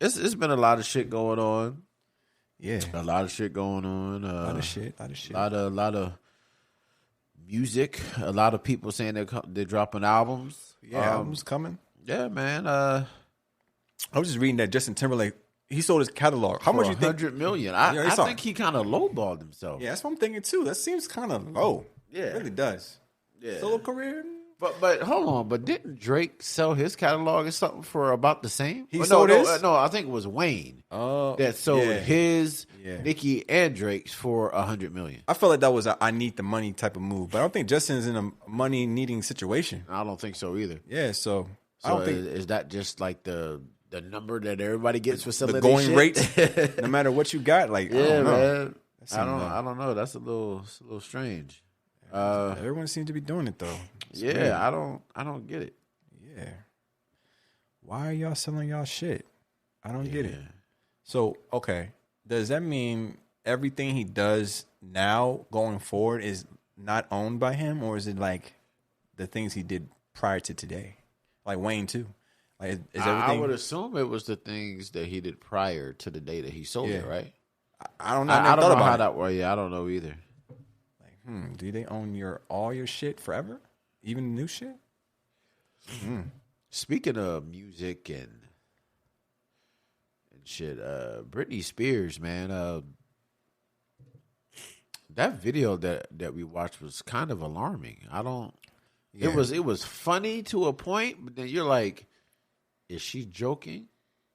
it's been a lot of shit going on. Yeah, a lot of shit going on. A lot of shit. A lot of music. A lot of people saying they're dropping albums. Yeah, albums coming. Yeah, man. I was just reading that Justin Timberlake, he sold his catalog. How much you think? $100 million. I think he kind of lowballed himself. Yeah, that's what I'm thinking too. That seems kind of low. Yeah, it really does. Yeah, solo career. But hold on. But didn't Drake sell his catalog or something for about the same? He sold his? No, I think it was Wayne. Oh, that sold his, Nicki, and Drake's for $100 million. I felt like that was a I need the money type of move, but I don't think Justin's in a money needing situation. I don't think so either. Yeah, so I don't think is that just like the number that everybody gets for selling the going shit? rate, no matter what you got. Like, yeah, I don't know. Man. I don't know. That's a little strange. Everyone seems to be doing it though. It's weird. I don't get it. Yeah, why are y'all selling y'all shit? I don't get it. So okay, does that mean everything he does now going forward is not owned by him, or is it like the things he did prior to today, like Wayne too? Like, is everything? I would assume it was the things that he did prior to the day that he sold it, right? I don't know. I don't know how that works. Yeah, I don't know either. Do they own all your shit forever? Even new shit? Speaking of music and shit, Britney Spears, man, that video that we watched was kind of alarming. It was funny to a point, but then you're like, is she joking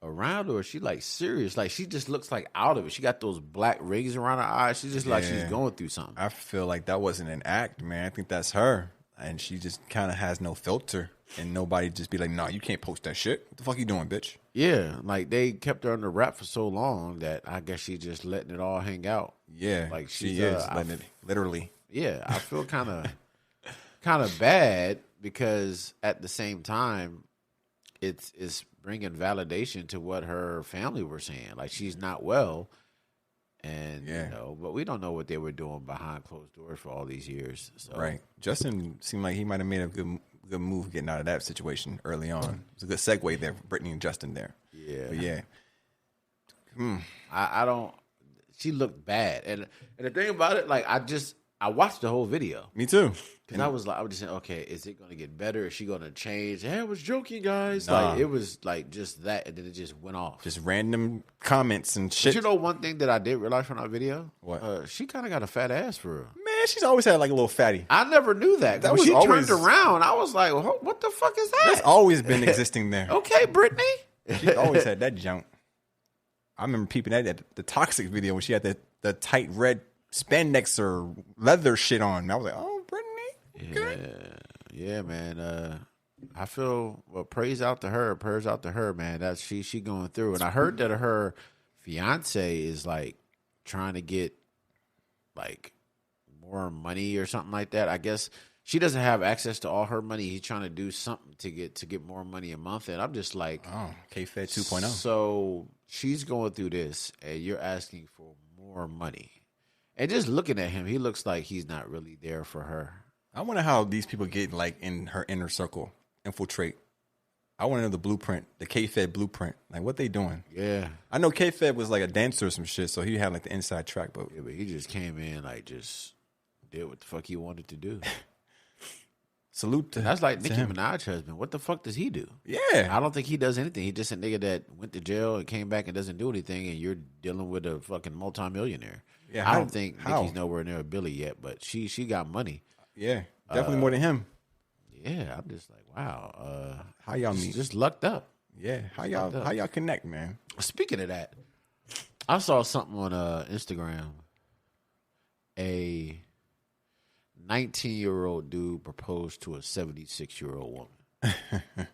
around or is she like serious? Like she just looks like out of it. She got those black rings around her eyes. She just like she's going through something. I feel like that wasn't an act, man. I think that's her, and she just kind of has no filter, and nobody just be like, "Nah, you can't post that shit. What the fuck you doing, bitch?" Yeah, like they kept her under wrap for so long that I guess she's just letting it all hang out. Yeah, like she is letting it literally. Yeah, I feel kind of bad because at the same time, it's bringing validation to what her family were saying. Like she's not well, and but we don't know what they were doing behind closed doors for all these years. So. Right. Justin seemed like he might have made a good move getting out of that situation early on. It's a good segue there for Brittany and Justin there. Yeah, but yeah. I don't. She looked bad, and the thing about it, like I watched the whole video. Me too. Because I was just saying, okay, is it going to get better? Is she going to change? Hey, I was joking, guys. Nah. Like, it was like just that, and then it just went off. Just random comments and shit. But you know one thing that I did realize from that video? What? She kind of got a fat ass for real. Man, she's always had like a little fatty. I never knew that. When she turned around, I was like, what the fuck is that? That's always been existing there. Okay, Brittany. She always had that junk. I remember peeping at the Toxic video when she had the tight red spandex or leather shit on. I was like, oh, Brittany. Okay. Yeah, man. I feel praise out to her, prayers out to her, man. That's she going through. And I heard that her fiance is like trying to get like more money or something like that. I guess she doesn't have access to all her money. He's trying to do something to get more money a month. And I'm just like, K-Fed 2.0. So she's going through this, and you're asking for more money. And just looking at him, he looks like he's not really there for her. I wonder how these people get like in her inner circle, infiltrate. I want to know the blueprint, the K-Fed blueprint. Like, what they doing? Yeah. I know K-Fed was like a dancer or some shit, so he had like the inside track. But he just came in, like, just did what the fuck he wanted to do. Salute to That's like Nicki Minaj's husband. What the fuck does he do? Yeah. I don't think he does anything. He's just a nigga that went to jail and came back and doesn't do anything, and you're dealing with a fucking multimillionaire. Yeah, I don't think Nicki's nowhere near a Billy yet, but she got money. Yeah, definitely more than him. Yeah, I'm just like, wow. How y'all meet? Just lucked up. Yeah, how y'all connect, man? Speaking of that, I saw something on Instagram. A 19-year-old dude proposed to a 76-year-old woman.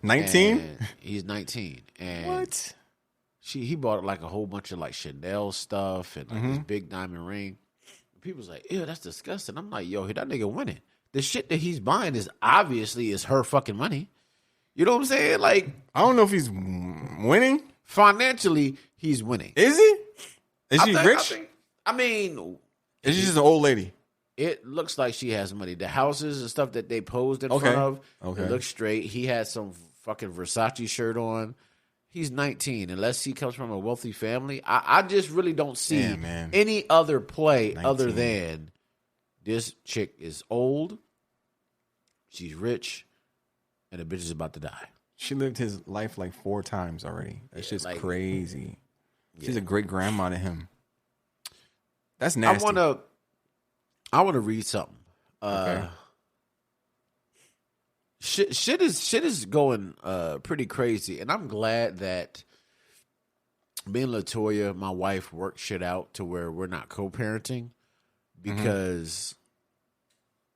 19? He's 19. And what? He bought like a whole bunch of like Chanel stuff and like this big diamond ring. People's like, ew, that's disgusting. I'm like, yo, that nigga winning. The shit that he's buying is obviously her fucking money. You know what I'm saying? Like, I don't know if he's winning. Financially, he's winning. Is he? Is she rich? I mean, is she just an old lady? It looks like she has money. The houses and stuff that they posed in front of, it looks straight. He had some fucking Versace shirt on. he's 19. Unless he comes from a wealthy family, I just really don't see Damn, man. any other play 19. other than this chick is old, she's rich, and the bitch is about to die. She lived his life like 4 times already. That's just like, crazy. She's a great grandma to him. That's nasty. I wanna read something. Okay. Shit is going pretty crazy, and I'm glad that me and Latoya, my wife, worked shit out to where we're not co-parenting, because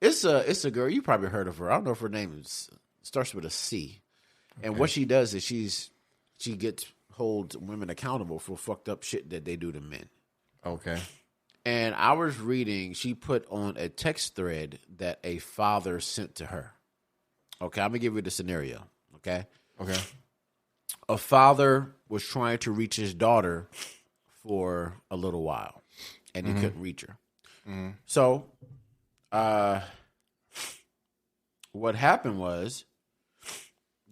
it's a girl, you probably heard of her. I don't know if her name starts with a C, and what she does is she holds women accountable for fucked up shit that they do to men. Okay. And I was reading, she put on a text thread that a father sent to her. Okay, I'm going to give you the scenario, okay? Okay. A father was trying to reach his daughter for a little while, and he couldn't reach her. So, what happened was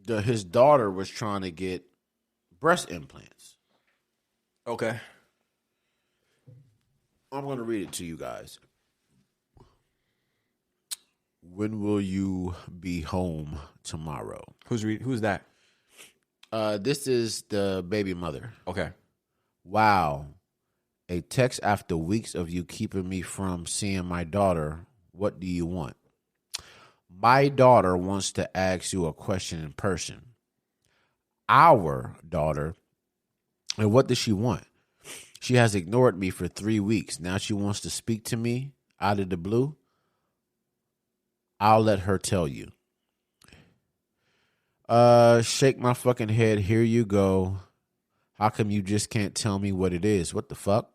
his daughter was trying to get breast implants. Okay. I'm going to read it to you guys. When will you be home tomorrow? Who's that? This is the baby mother. Okay. Wow. A text after weeks of you keeping me from seeing my daughter. What do you want? My daughter wants to ask you a question in person. Our daughter. And what does she want? She has ignored me for 3 weeks. Now she wants to speak to me out of the blue. I'll let her tell you. Shake my fucking head. Here you go. How come you just can't tell me what it is? What the fuck?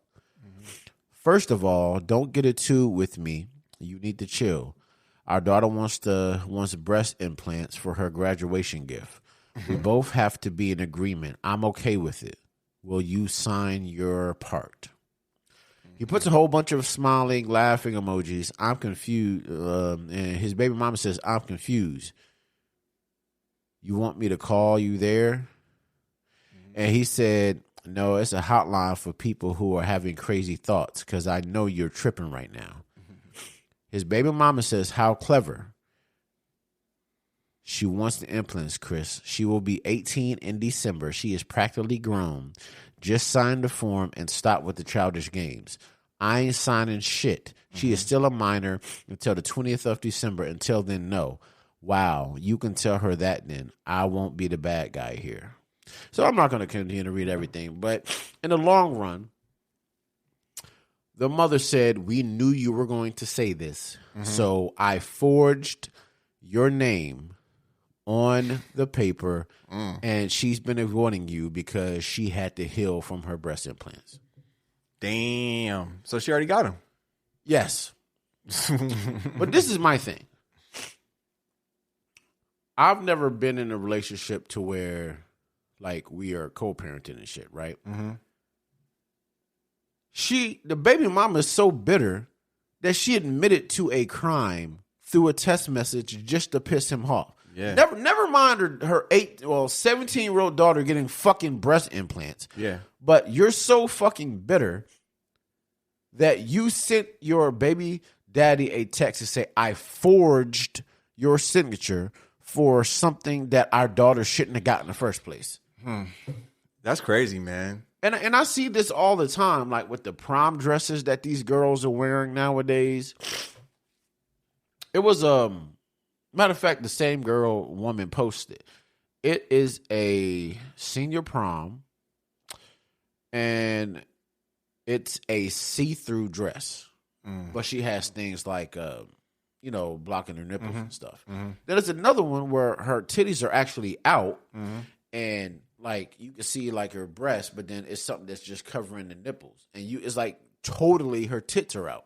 First of all, don't get it too with me. You need to chill. Our daughter wants breast implants for her graduation gift. We both have to be in agreement. I'm okay with it. Will you sign your part? He puts a whole bunch of smiling, laughing emojis. I'm confused. And his baby mama says, I'm confused. You want me to call you there? And he said, no, it's a hotline for people who are having crazy thoughts because I know you're tripping right now. His baby mama says, how clever. She wants the implants, Chris. She will be 18 in December. She is practically grown. Just sign the form and stop with the childish games. I ain't signing shit. She is still a minor until the 20th of December. Until then, no. Wow, you can tell her that then. I won't be the bad guy here. So I'm not going to continue to read everything. But in the long run, the mother said, we knew you were going to say this. So I forged your name on the paper, and she's been avoiding you because she had to heal from her breast implants. Damn. So she already got him. Yes. But this is my thing. I've never been in a relationship to where, like, we are co-parenting and shit, right? The baby mama is so bitter that she admitted to a crime through a text message just to piss him off. Yeah. Never mind her 17-year-old daughter getting fucking breast implants. Yeah. But you're so fucking bitter that you sent your baby daddy a text to say, I forged your signature for something that our daughter shouldn't have got in the first place. That's crazy, man. And I see this all the time, like with the prom dresses that these girls are wearing nowadays. It was matter of fact, the same woman posted. It is a senior prom, and it's a see-through dress, but she has things like blocking her nipples and stuff. Then there's another one where her titties are actually out, and like you can see like her breast, but then it's something that's just covering the nipples, and it's like totally her tits are out.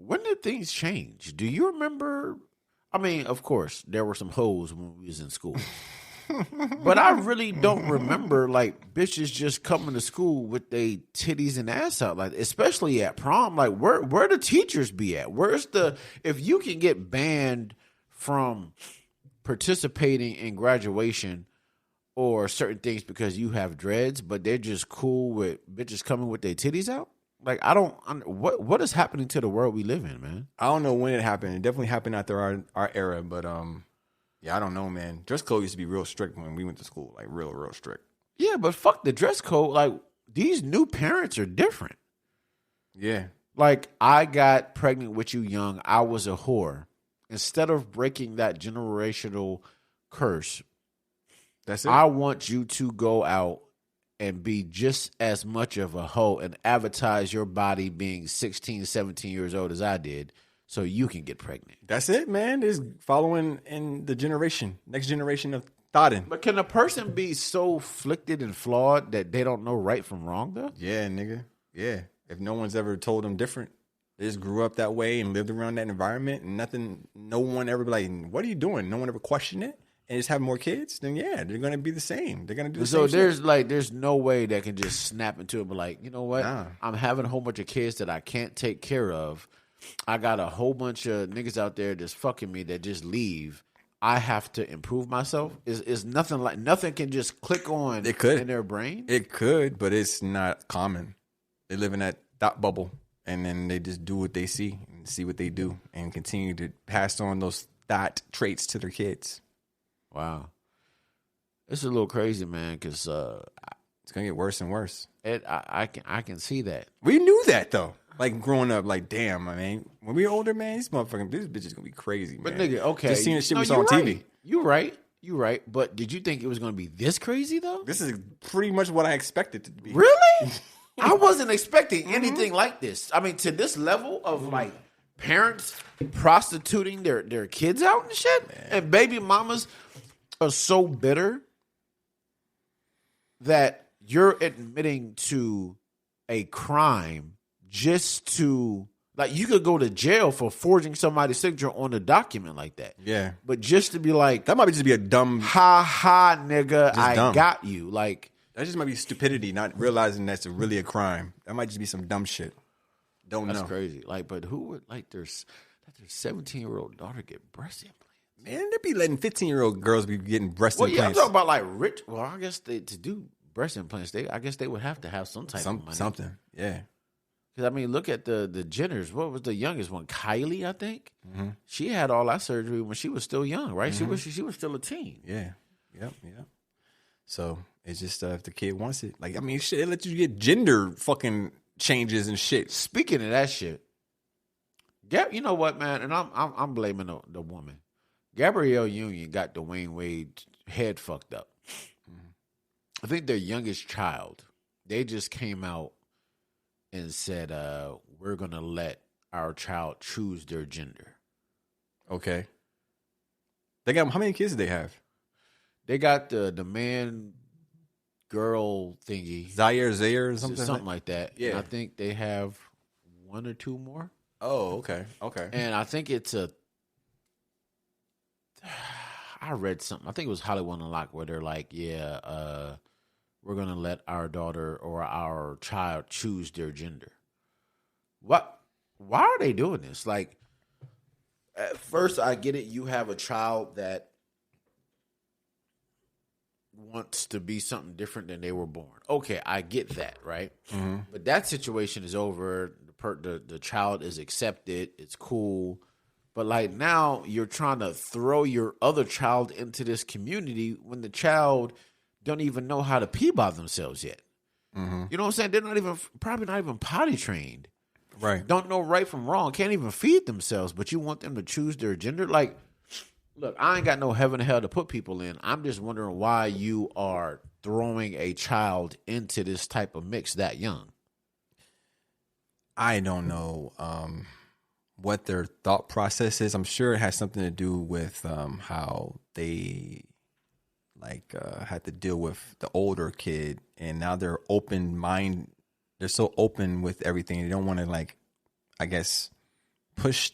When did things change? Do you remember? I mean, of course, there were some hoes when we was in school. But I really don't remember like bitches just coming to school with their titties and ass out, like especially at prom. Like where the teachers be at? Where's if you can get banned from participating in graduation or certain things because you have dreads, but they're just cool with bitches coming with their titties out? Like, I don't. What is happening to the world we live in, man? I don't know when it happened. It definitely happened after our era, but yeah, I don't know, man. Dress code used to be real strict when we went to school, like real strict. Yeah, but fuck the dress code. Like, these new parents are different. Yeah. Like, I got pregnant with you young. I was a whore. Instead of breaking that generational curse, That's it. I want you to go out and be just as much of a hoe and advertise your body being 16, 17 years old as I did so you can get pregnant. That's it, man. It's following in the next generation of thoughting. But can a person be so afflicted and flawed that they don't know right from wrong, though? Yeah, nigga. Yeah. If no one's ever told them different, they just grew up that way and lived around that environment and no one ever be like, what are you doing? No one ever questioned it and just have more kids, then yeah, they're going to be the same. They're going to do the same So there's no way that can just snap into it and be like, you know what? Nah. I'm having a whole bunch of kids that I can't take care of. I got a whole bunch of niggas out there that's fucking me that just leave. I have to improve myself. Is nothing can just click on It could. in their brain? It could, but it's not common. They live in that thought bubble, and then they just do what they see and see what they do and continue to pass on those thought traits to their kids. Wow. It's a little crazy, man, because it's going to get worse and worse. I can see that. We knew that, though. Like, growing up, like, damn, I mean, when we older, man, this bitch is going to be crazy, man. But, nigga, okay. Just seeing the shit we saw on TV. You're right. But did you think it was going to be this crazy, though? This is pretty much what I expected it to be. Really? I wasn't expecting anything like this. I mean, to this level of, like, parents prostituting their kids out and shit? Man. And baby mamas are so bitter that you're admitting to a crime just to, like, you could go to jail for forging somebody's signature on a document like that. Yeah. But just to be like, that might just be a dumb, ha, nigga, I dumb. got you. Like, that just might be stupidity, not realizing that's really a crime. That might just be some dumb shit. Don't know. That's crazy. Like, but who would let their 17-year-old daughter get breast implants? Man, they be letting 15-year-old girls be getting breast implants. Well, yeah, I'm talking about like rich. Well, I guess to do breast implants, I guess they would have to have some type of money. Something, yeah. Because, I mean, look at the Jenners. What was the youngest one? Kylie, I think. Mm-hmm. She had all that surgery when she was still young, right? Mm-hmm. She was still a teen. Yeah. Yep. So it's just if the kid wants it. Like, I mean, shit, it lets you get gender fucking changes and shit. Speaking of that shit, you know what, man? And I'm blaming the woman. Gabrielle Union got Dwayne Wade's head fucked up. Mm-hmm. I think their youngest child, they just came out and said, we're going to let our child choose their gender. Okay. They got, how many kids do they have? They got the man girl thingy. Zaire or something? Something like that. Yeah. And I think they have one or two more. Oh, okay. And I think it's I read something. I think it was Hollywood Unlocked where they're like, yeah, we're going to let our daughter or our child choose their gender. What? Why are they doing this? Like, at first, I get it. You have a child that wants to be something different than they were born. Okay, I get that, right? Mm-hmm. But that situation is over. The child is accepted. It's cool. But, like, now you're trying to throw your other child into this community when the child don't even know how to pee by themselves yet. Mm-hmm. You know what I'm saying? They're probably not even potty trained. Right. Don't know right from wrong. Can't even feed themselves, but you want them to choose their gender? Like, look, I ain't got no heaven or hell to put people in. I'm just wondering why you are throwing a child into this type of mix that young. I don't know what their thought process is. I'm sure it has something to do with how they had to deal with the older kid, and now they're open mind. They're so open with everything. They don't want to, like, I guess, push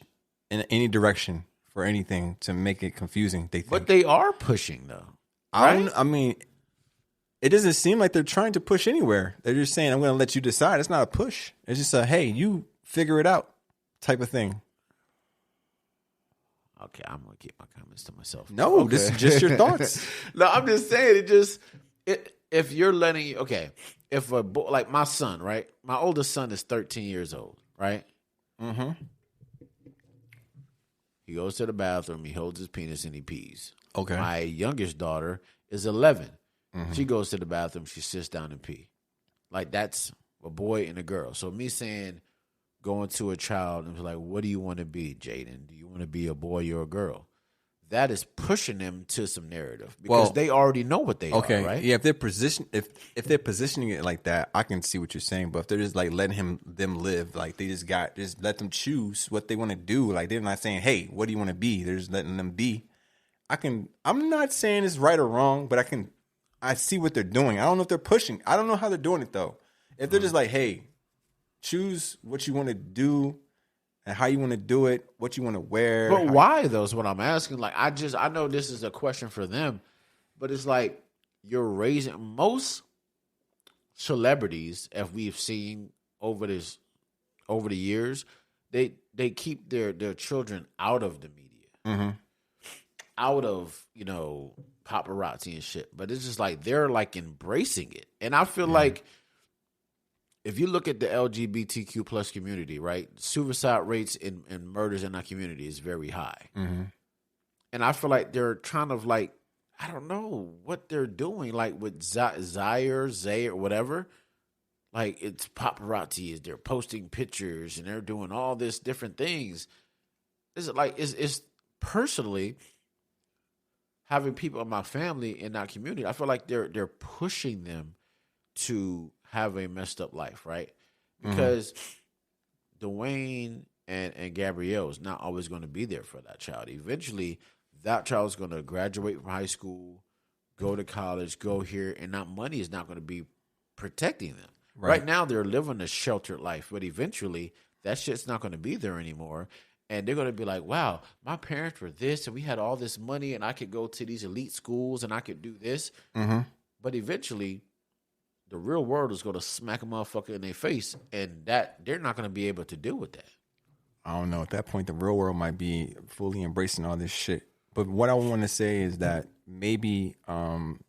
in any direction for anything to make it confusing. They think. But they are pushing, though. Right? I mean, it doesn't seem like they're trying to push anywhere. They're just saying, I'm going to let you decide. It's not a push. It's just a, hey, you figure it out type of thing. Okay, I'm gonna keep my comments to myself. No, Okay. this is just your thoughts. No, I'm just saying if you're letting if a boy, like my son, right? My oldest son is 13 years old, right? Mm-hmm. He goes to the bathroom, he holds his penis, and he pees. Okay. My youngest daughter is 11. Mm-hmm. She goes to the bathroom, she sits down and pee. Like that's a boy and a girl. So me saying, going to a child and be like, what do you want to be, Jaden? Do you want to be a boy or a girl? That is pushing them to some narrative because they already know what they are, right? Yeah, if they're positioning it like that, I can see what you're saying. But if they're just like letting them live, like they just let them choose what they want to do. Like they're not saying, hey, what do you want to be? They're just letting them be. I'm not saying it's right or wrong, but I see what they're doing. I don't know if they're pushing. I don't know how they're doing it though. If they're just like, hey, choose what you want to do and how you want to do it, what you want to wear. But why though is what I'm asking. Like I know this is a question for them, but it's like you're raising most celebrities, as we've seen over the years, they keep their children out of the media. Mm-hmm. Out of, paparazzi and shit. But it's just like they're like embracing it. And I feel like if you look at the LGBTQ plus community, right, suicide rates and murders in our community is very high. Mm-hmm. And I feel like they're trying to like, I don't know what they're doing, like with Zaire, whatever. Like it's paparazzi, they're posting pictures and they're doing all this different things. It's personally having people in my family in that community. I feel like they're pushing them to have a messed up life, right? Because Dwayne and Gabrielle is not always going to be there for that child. Eventually, that child is going to graduate from high school, go to college, go here, and that money is not going to be protecting them. Right now, they're living a sheltered life, but eventually, that shit's not going to be there anymore. And they're going to be like, wow, my parents were this, and we had all this money, and I could go to these elite schools, and I could do this. Mm-hmm. But eventually, the real world is going to smack a motherfucker in their face, and that they're not going to be able to deal with that. I don't know. At that point, the real world might be fully embracing all this shit. But what I want to say is that maybe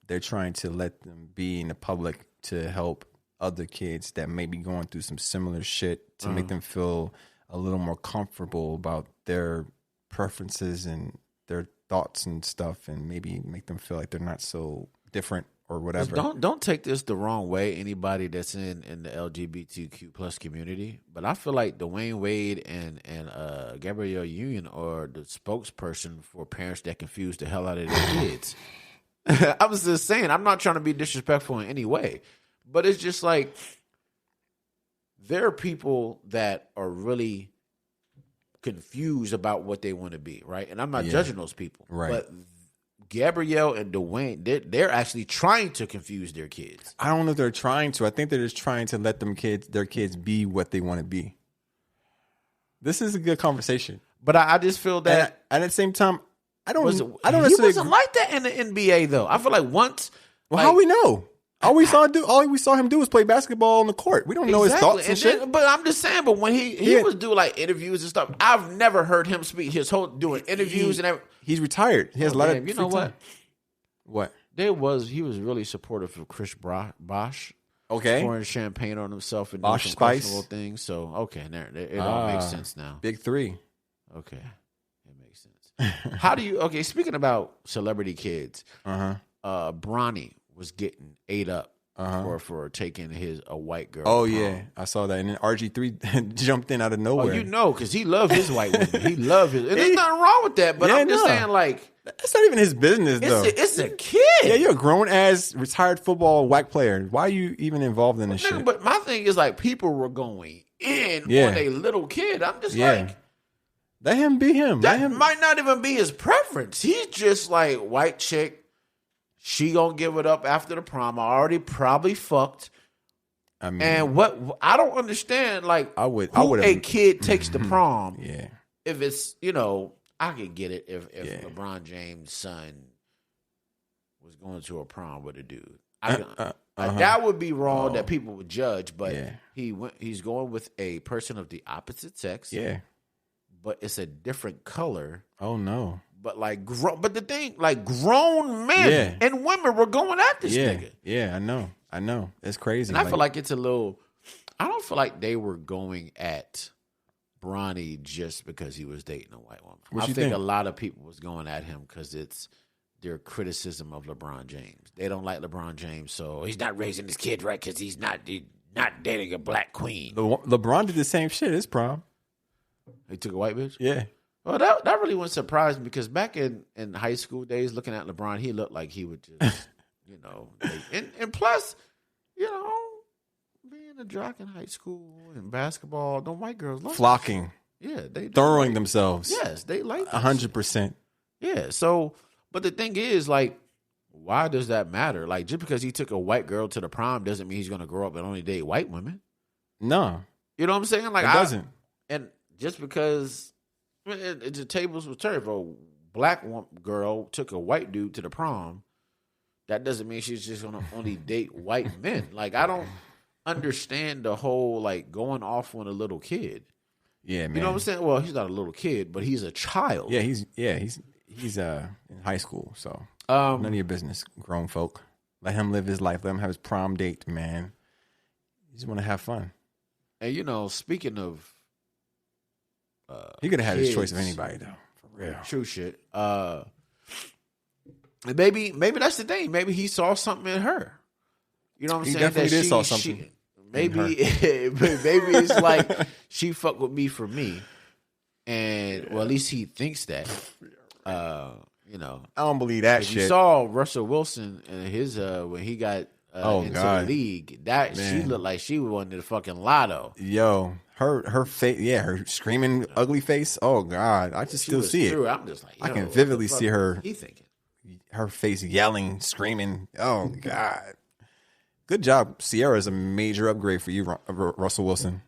they're trying to let them be in the public to help other kids that may be going through some similar shit to make them feel a little more comfortable about their preferences and their thoughts and stuff, and maybe make them feel like they're not so different or whatever. Don't take this the wrong way, anybody that's in the LGBTQ plus community. But I feel like Dwayne Wade and Gabrielle Union are the spokesperson for parents that confuse the hell out of their kids. I was just saying, I'm not trying to be disrespectful in any way, but it's just like there are people that are really confused about what they want to be, right? And I'm not judging those people, right? But Gabrielle and Dwayne, they're actually trying to confuse their kids. I don't know if they're trying to. I think they're just trying to let their kids be what they want to be. This is a good conversation, but I just feel that and at the same time, I don't. He necessarily wasn't like that in the NBA though. I feel like once. Well, how we know? All we saw him do was play basketball on the court. We don't know his thoughts and shit. But I'm just saying. But when he was doing like interviews and stuff, I've never heard him speak. His whole doing interviews and everything. He's retired. He has a lot of. You know what? What? He was really supportive of Chris Bosh. Okay. Pouring champagne on himself and Bosh doing some Spice questionable things. So okay, it all makes sense now. Big three. Okay, it makes sense. How do you? Okay, speaking about celebrity kids, Bronny was getting ate up for taking a white girl. Oh yeah, I saw that, and then RG3 jumped in out of nowhere. Oh, you know, because he loved his white women. He loved his. And there's nothing wrong with that. But I'm just saying, like, that's not even his business, though. It's a kid. Yeah, you're a grown ass retired football whack player. Why are you even involved in this shit? But my thing is like people were going in on a little kid. I'm just like. Let him be him. That might not even be his preference. He's just like, white chick. She gonna give it up after the prom. I already probably fucked. I mean, and what I don't understand, like, I would a kid takes the prom. Yeah. If it's, I could get it if LeBron James' son was going to a prom with a dude. That would be wrong that people would judge, but he's going with a person of the opposite sex. Yeah. but it's a different color. Oh no. But like, but the thing, like, grown men and women were going at this nigga. Yeah, I know. It's crazy. And I feel like it's a little. I don't feel like they were going at Bronny just because he was dating a white woman. I think a lot of people was going at him because it's their criticism of LeBron James. They don't like LeBron James, so he's not raising his kid right because he's not dating a black queen. LeBron did the same shit his prom. He took a white bitch? Yeah. Well, that really wouldn't surprise me because back in high school days, looking at LeBron, he looked like he would just, and plus, being a jock in high school and basketball, the white girls love flocking. Yeah, they throwing themselves. Yes, they like 100%. Yeah. So, but the thing is, like, why does that matter? Like, just because he took a white girl to the prom doesn't mean he's going to grow up and only date white women. No, you know what I'm saying? Like, it doesn't. And just because the tables were turned, if a black girl took a white dude to the prom, that doesn't mean she's just going to only date white men. Like, I don't understand the whole like going off on a little kid. Yeah, man. You know what I'm saying? Well, he's not a little kid, but he's a child. Yeah, he's in high school, so none of your business, grown folk. Let him live his life. Let him have his prom date, man. You just want to have fun. And speaking of, he could have had his choice of anybody, though. For real, true shit. Maybe that's the thing. Maybe he saw something in her. You know what I'm saying? He definitely did saw something. Maybe it's like she fucked with me for me, and well, at least he thinks that. I don't believe that shit. You saw Russell Wilson and his when he got into the league. She looked like she won the fucking lotto. Yo, her face, her screaming ugly face. Oh God, I just still see it. I'm just like, I can vividly see her. He thinking her face yelling, screaming. Oh God. Good job. Sierra is a major upgrade for you, Russell Wilson.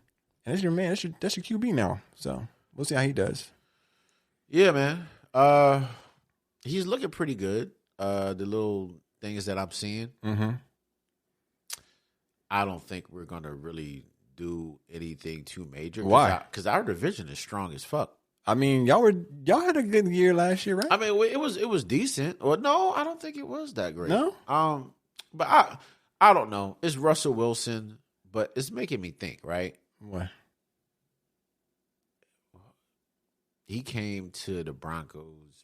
And that's your man. That's your QB now. So we'll see how he does. Yeah, man. He's looking pretty good. The little things that I'm seeing. Mm-hmm. I don't think we're gonna really do anything too major. Why? Because our division is strong as fuck. I mean, y'all had a good year last year, right? I mean, it was decent. Well, no, I don't think it was that great. No. But I don't know. It's Russell Wilson, but it's making me think, right? What? He came to the Broncos.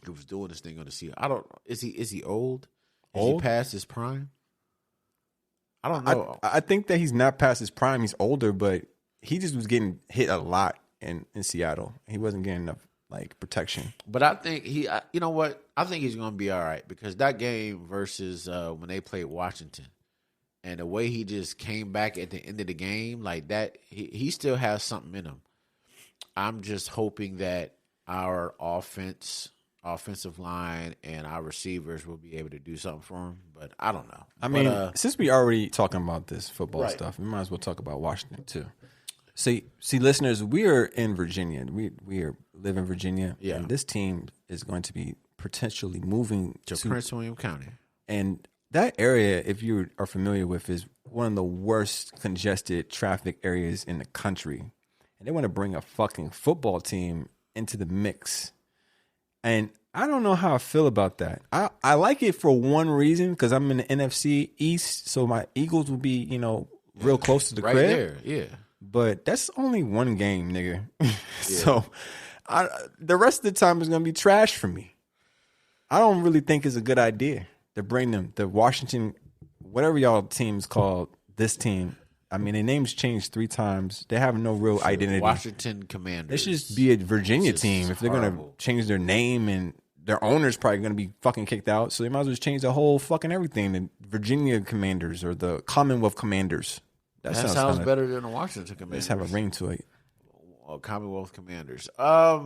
He was doing this thing on the Seahawks. I don't know. Is he old? Is he past his prime? I don't know. I think that he's not past his prime. He's older, but he just was getting hit a lot in Seattle. He wasn't getting enough protection. But I think you know what? I think he's going to be all right because that game versus when they played Washington and the way he just came back at the end of the game like that, he still has something in him. I'm just hoping that our offensive line and our receivers will be able to do something for him, but I don't know. I mean, since we already talking about this football stuff, we might as well talk about Washington too. See, listeners, we are in Virginia. We live in Virginia, and this team is going to be potentially moving to Prince William County. And that area, if you are familiar with, is one of the worst congested traffic areas in the country. And they want to bring a fucking football team into the mix. And I don't know how I feel about that. I like it for one reason, because I'm in the NFC East, so my Eagles will be, real close to the crib. Right there, yeah. But that's only one game, nigga. So the rest of the time is going to be trash for me. I don't really think it's a good idea to bring them, the Washington, whatever y'all team's called, this team. I mean, their names changed 3 times. They have no real identity. Washington Commanders. They should just be a Virginia team. If they're going to change their name, and their owner's probably going to be fucking kicked out, so they might as well just change the whole fucking everything. The Virginia Commanders or the Commonwealth Commanders. That sounds better than the Washington Commanders. Let's have a ring to it. Commonwealth Commanders. I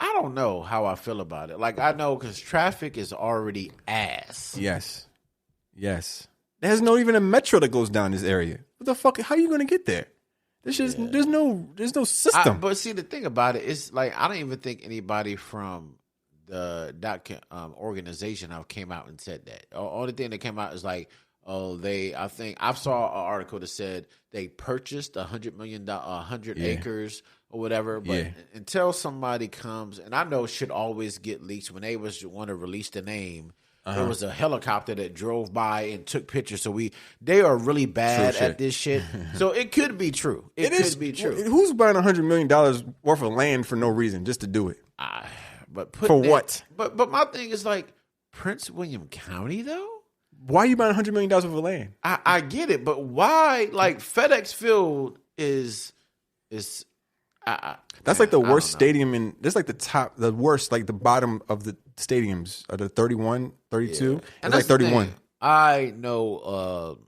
don't know how I feel about it. Like, I know because traffic is already ass. Yes. There's no even a metro that goes down this area. What the fuck? How are you going to get there? There's no system. But see, the thing about it is, like, I don't even think anybody from the organization came out and said that. The only thing that came out is like, oh, I think I saw an article that said they purchased $100 million, 100 acres or whatever. But until somebody comes, and I know shit always get leaked when they want to release the name. There was a helicopter that drove by and took pictures. So they are really bad at this shit. So it could be true. It could be true. Who's buying $100 million worth of land for no reason, just to do it? But for what? But my thing is like Prince William County though. Why are you buying $100 million worth of land? I get it, but why? Like FedEx Field is. That's like the worst stadium in. That's like the worst, like the bottom of the stadiums are the 31, 32. It's like 31. I know.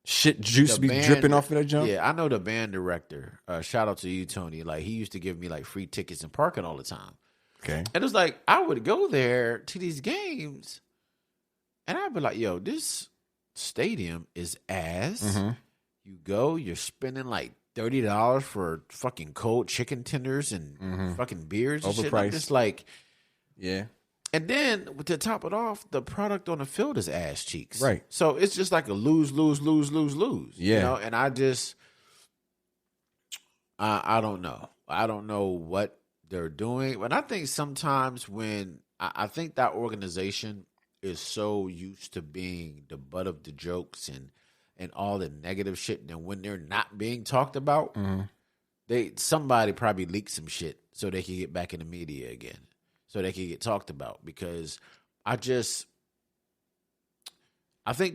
Shit juice be dripping off of that jump. Yeah, I know the band director. Shout out to you, Tony. Like he used to give me like free tickets and parking all the time. Okay, and it was like I would go there to these games, and I'd be like, "Yo, this stadium is ass." Mm-hmm. You go, you're spending like $30 for fucking cold chicken tenders and fucking beers and shit. I'm just like, yeah. And then to top it off, the product on the field is ass cheeks. Right. So it's just like a lose. Yeah. You know, and I don't know. I don't know what they're doing. But I think sometimes when I think that organization is so used to being the butt of the jokes and all the negative shit, and when they're not being talked about, somebody probably leaked some shit so they can get back in the media again, so they can get talked about. Because I think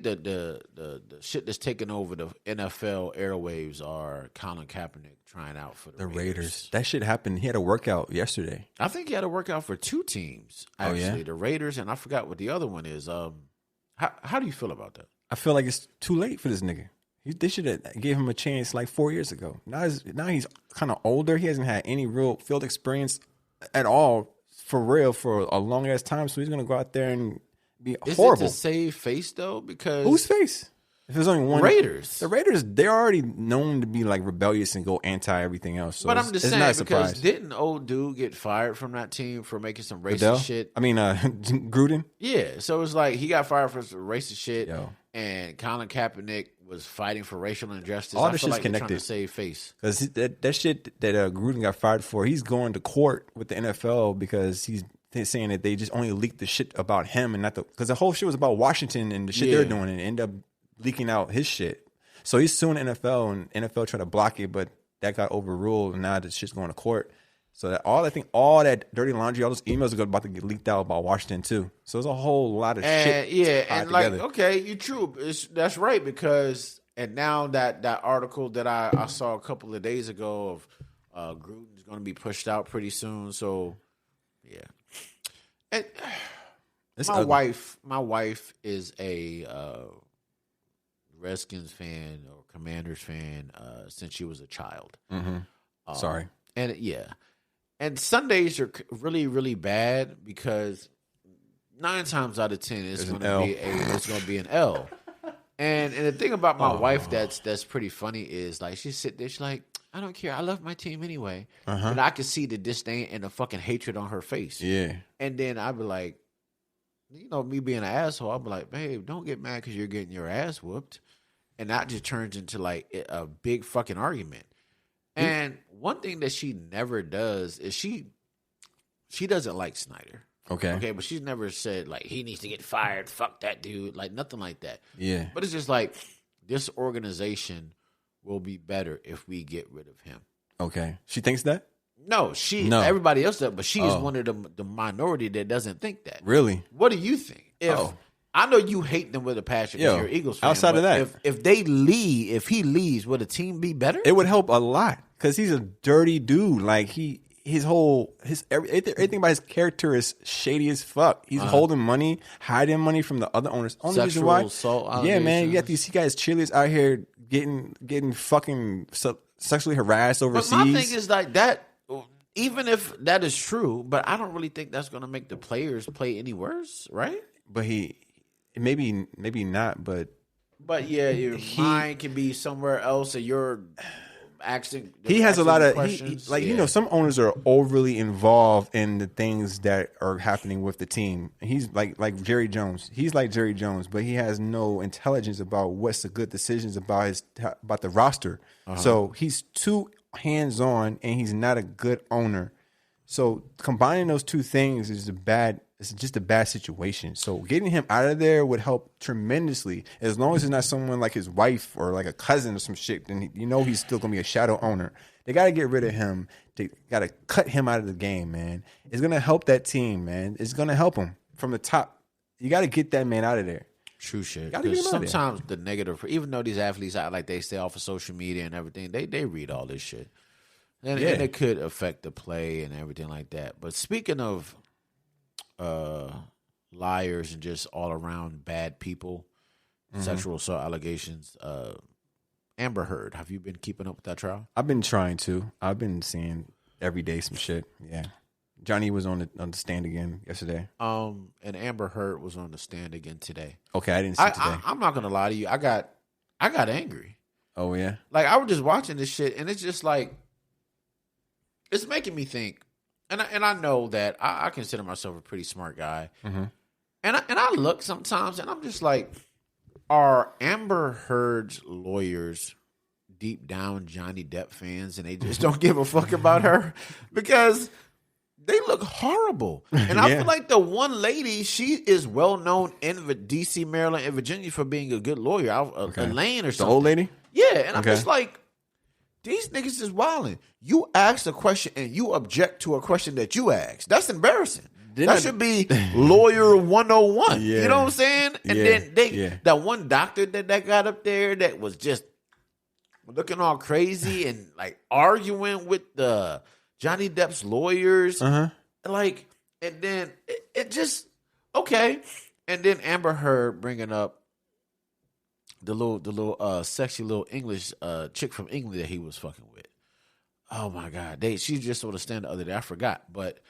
that the shit that's taking over the NFL airwaves are Colin Kaepernick trying out for the Raiders. That shit happened. He had a workout yesterday. I think he had a workout for two teams, actually. The Raiders, and I forgot what the other one is. How do you feel about that? I feel like it's too late for this nigga. They should have gave him a chance like 4 years ago. Now he's kind of older. He hasn't had any real field experience at all, for real, for a long ass time. So he's gonna go out there and be horrible. Is it to save face though? Because whose face? If there's only one Raiders, the Raiders, they're already known to be like rebellious and go anti everything else. So but I'm just saying, not because didn't old dude get fired from that team for making some racist shit? I mean, Gruden. Yeah, so it's like he got fired for some racist shit. Yo. And Colin Kaepernick was fighting for racial injustice. All this shit's like connected. Trying to save face. Because that shit that Gruden got fired for, he's going to court with the NFL because he's saying that they just only leaked the shit about him and not because the whole shit was about Washington and the shit they're doing, and end up leaking out his shit. So he's suing the NFL, and NFL tried to block it, but that got overruled, and now the shit's going to court. So all that dirty laundry, all those emails are about to get leaked out about Washington too. So there's a whole lot of shit. Yeah, and like, okay, you're true. That's right, because and now that article that I saw a couple of days ago of Gruden's going to be pushed out pretty soon. So yeah, and my wife is a Redskins fan or Commanders fan since she was a child. Mm-hmm. Sorry, and and Sundays are really, really bad because 9 times out of 10 it's going to be an L. And the thing about my wife that's pretty funny is like she sit there, she's like, I don't care, I love my team anyway. But I can see the disdain and the fucking hatred on her face. Yeah. And then I'd be like, you know, me being an asshole, I'd be like, babe, don't get mad because you're getting your ass whooped. And that just turns into like a big fucking argument. And one thing that she never does is she doesn't like Snyder. Okay, but she's never said like he needs to get fired. Fuck that dude. Like nothing like that. Yeah. But it's just like this organization will be better if we get rid of him. Okay. She thinks that? No, everybody else does, but she is one of the minority that doesn't think that. Really? What do you think? I know you hate them with a passion because you're an Eagles fan. Outside of that, if he leaves, would the team be better? It would help a lot because he's a dirty dude. Like everything about his character is shady as fuck. He's holding money, hiding money from the other owners. Only reason why, yeah, man, you got these guys cheerleaders out here getting fucking sexually harassed overseas. But my thing is like that. Even if that is true, but I don't really think that's going to make the players play any worse, right? But maybe not, but yeah, your mind can be somewhere else, and you're asking. He has a lot of questions. some owners are overly involved in the things that are happening with the team. He's like Jerry Jones. He's like Jerry Jones, but he has no intelligence about what's the good decisions about the roster. So he's too hands on, and he's not a good owner. So combining those two things is it's just a bad situation. So getting him out of there would help tremendously. As long as it's not someone like his wife or like a cousin or some shit, then he's still gonna be a shadow owner. They gotta get rid of him. They gotta cut him out of the game, man. It's gonna help that team, man. It's gonna help him from the top. You gotta get that man out of there. True shit. Because sometimes the negative, even though these athletes act like they stay off of social media and everything, they read all this shit. And it could affect the play and everything like that. But speaking of liars and just all around bad people, sexual assault allegations, Amber Heard, have you been keeping up with that trial? I've been trying to. I've been seeing every day some shit. Yeah. Johnny was on the stand again yesterday. And Amber Heard was on the stand again today. Okay, I didn't see it today. I'm not gonna lie to you. I got angry. Oh yeah. Like I was just watching this shit, and it's just like it's making me think. And I know that I consider myself a pretty smart guy, and I look sometimes, and I'm just like, are Amber Heard's lawyers deep down Johnny Depp fans, and they just don't give a fuck about her because they look horrible. And I feel like the one lady, she is well known in D.C., Maryland, and Virginia for being a good lawyer. Elaine or something. The old lady? Yeah, and I'm just like, these niggas is wilding. You asked a question and you object to a question that you asked. That's embarrassing. That should be lawyer 101. Yeah. You know what I'm saying? And then that one doctor that got up there that was just looking all crazy and like arguing with the Johnny Depp's lawyers. Like, and then it just, okay. And then Amber Heard bringing up the little sexy little English chick from England that he was fucking with. Oh my God. She just on the stand the other day. I forgot. But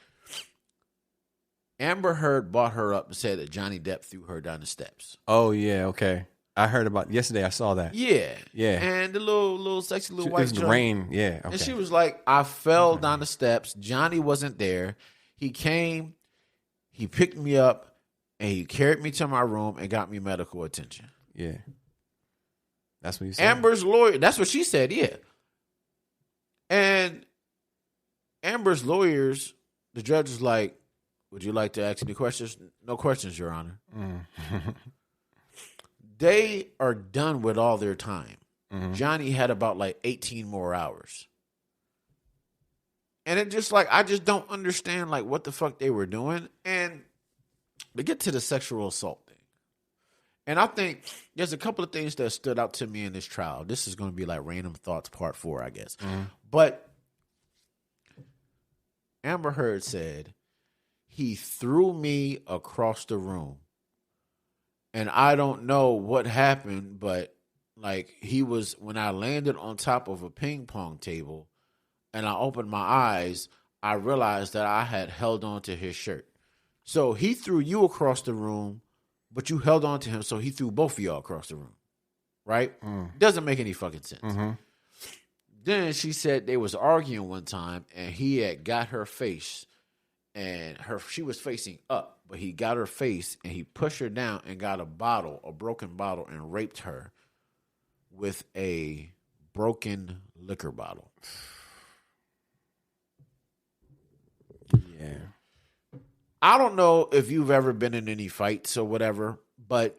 Amber Heard brought her up and said that Johnny Depp threw her down the steps. Oh yeah, okay. I heard about yesterday. I saw that. Yeah. Yeah. And the little sexy little white girl. Rain. Yeah. Okay. And she was like, I fell down the steps. Johnny wasn't there. He came, he picked me up, and he carried me to my room and got me medical attention. Yeah. That's what he said. Amber's lawyer, that's what she said, yeah. And Amber's lawyers, the judge was like, would you like to ask any questions? No questions, Your Honor. They are done with all their time. Johnny had about like 18 more hours. And it just like, I just don't understand like what the fuck they were doing. And to get to the sexual assault thing. And I think there's a couple of things that stood out to me in this trial. This is going to be like Random Thoughts Part 4, I guess. But Amber Heard said, he threw me across the room. And I don't know what happened, but like when I landed on top of a ping pong table and I opened my eyes, I realized that I had held on to his shirt. So he threw you across the room, but you held on to him, so he threw both of y'all across the room. Right? Doesn't make any fucking sense. Then she said they was arguing one time, and he had got her face, and she was facing up, but he got her face, and he pushed her down and got a broken bottle, and raped her with a broken liquor bottle. Yeah. I don't know if you've ever been in any fights or whatever, but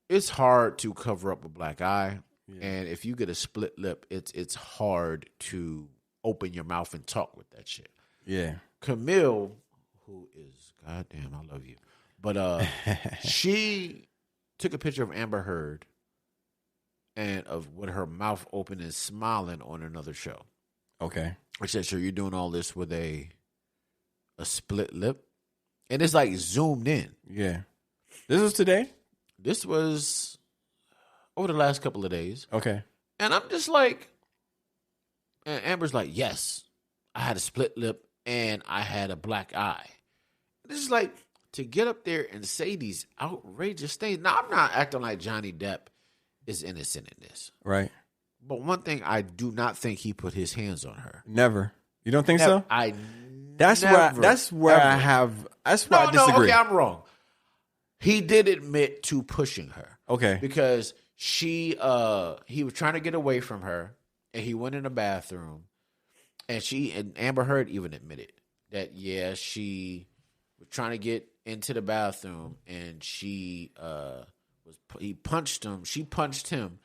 it's hard to cover up a black eye. Yeah. And if you get a split lip, it's hard to open your mouth and talk with that shit. Yeah. Camille, who is, goddamn, I love you. But she took a picture of Amber Heard and with her mouth open and smiling on another show. Okay. I said, so you're doing all this with a split lip? And it's like zoomed in. Yeah. This was today? This was over the last couple of days. Okay. And I'm just like, and Amber's like, yes, I had a split lip and I had a black eye. This is like, to get up there and say these outrageous things. Now, I'm not acting like Johnny Depp is innocent in this. Right. But one thing, I do not think he put his hands on her. Never. You don't think Never. so? That's where I disagree. Okay, I'm wrong. He did admit to pushing her. Okay. Because he was trying to get away from her, and he went in the bathroom, and Amber Heard even admitted that she was trying to get into the bathroom, and he punched him. She punched him.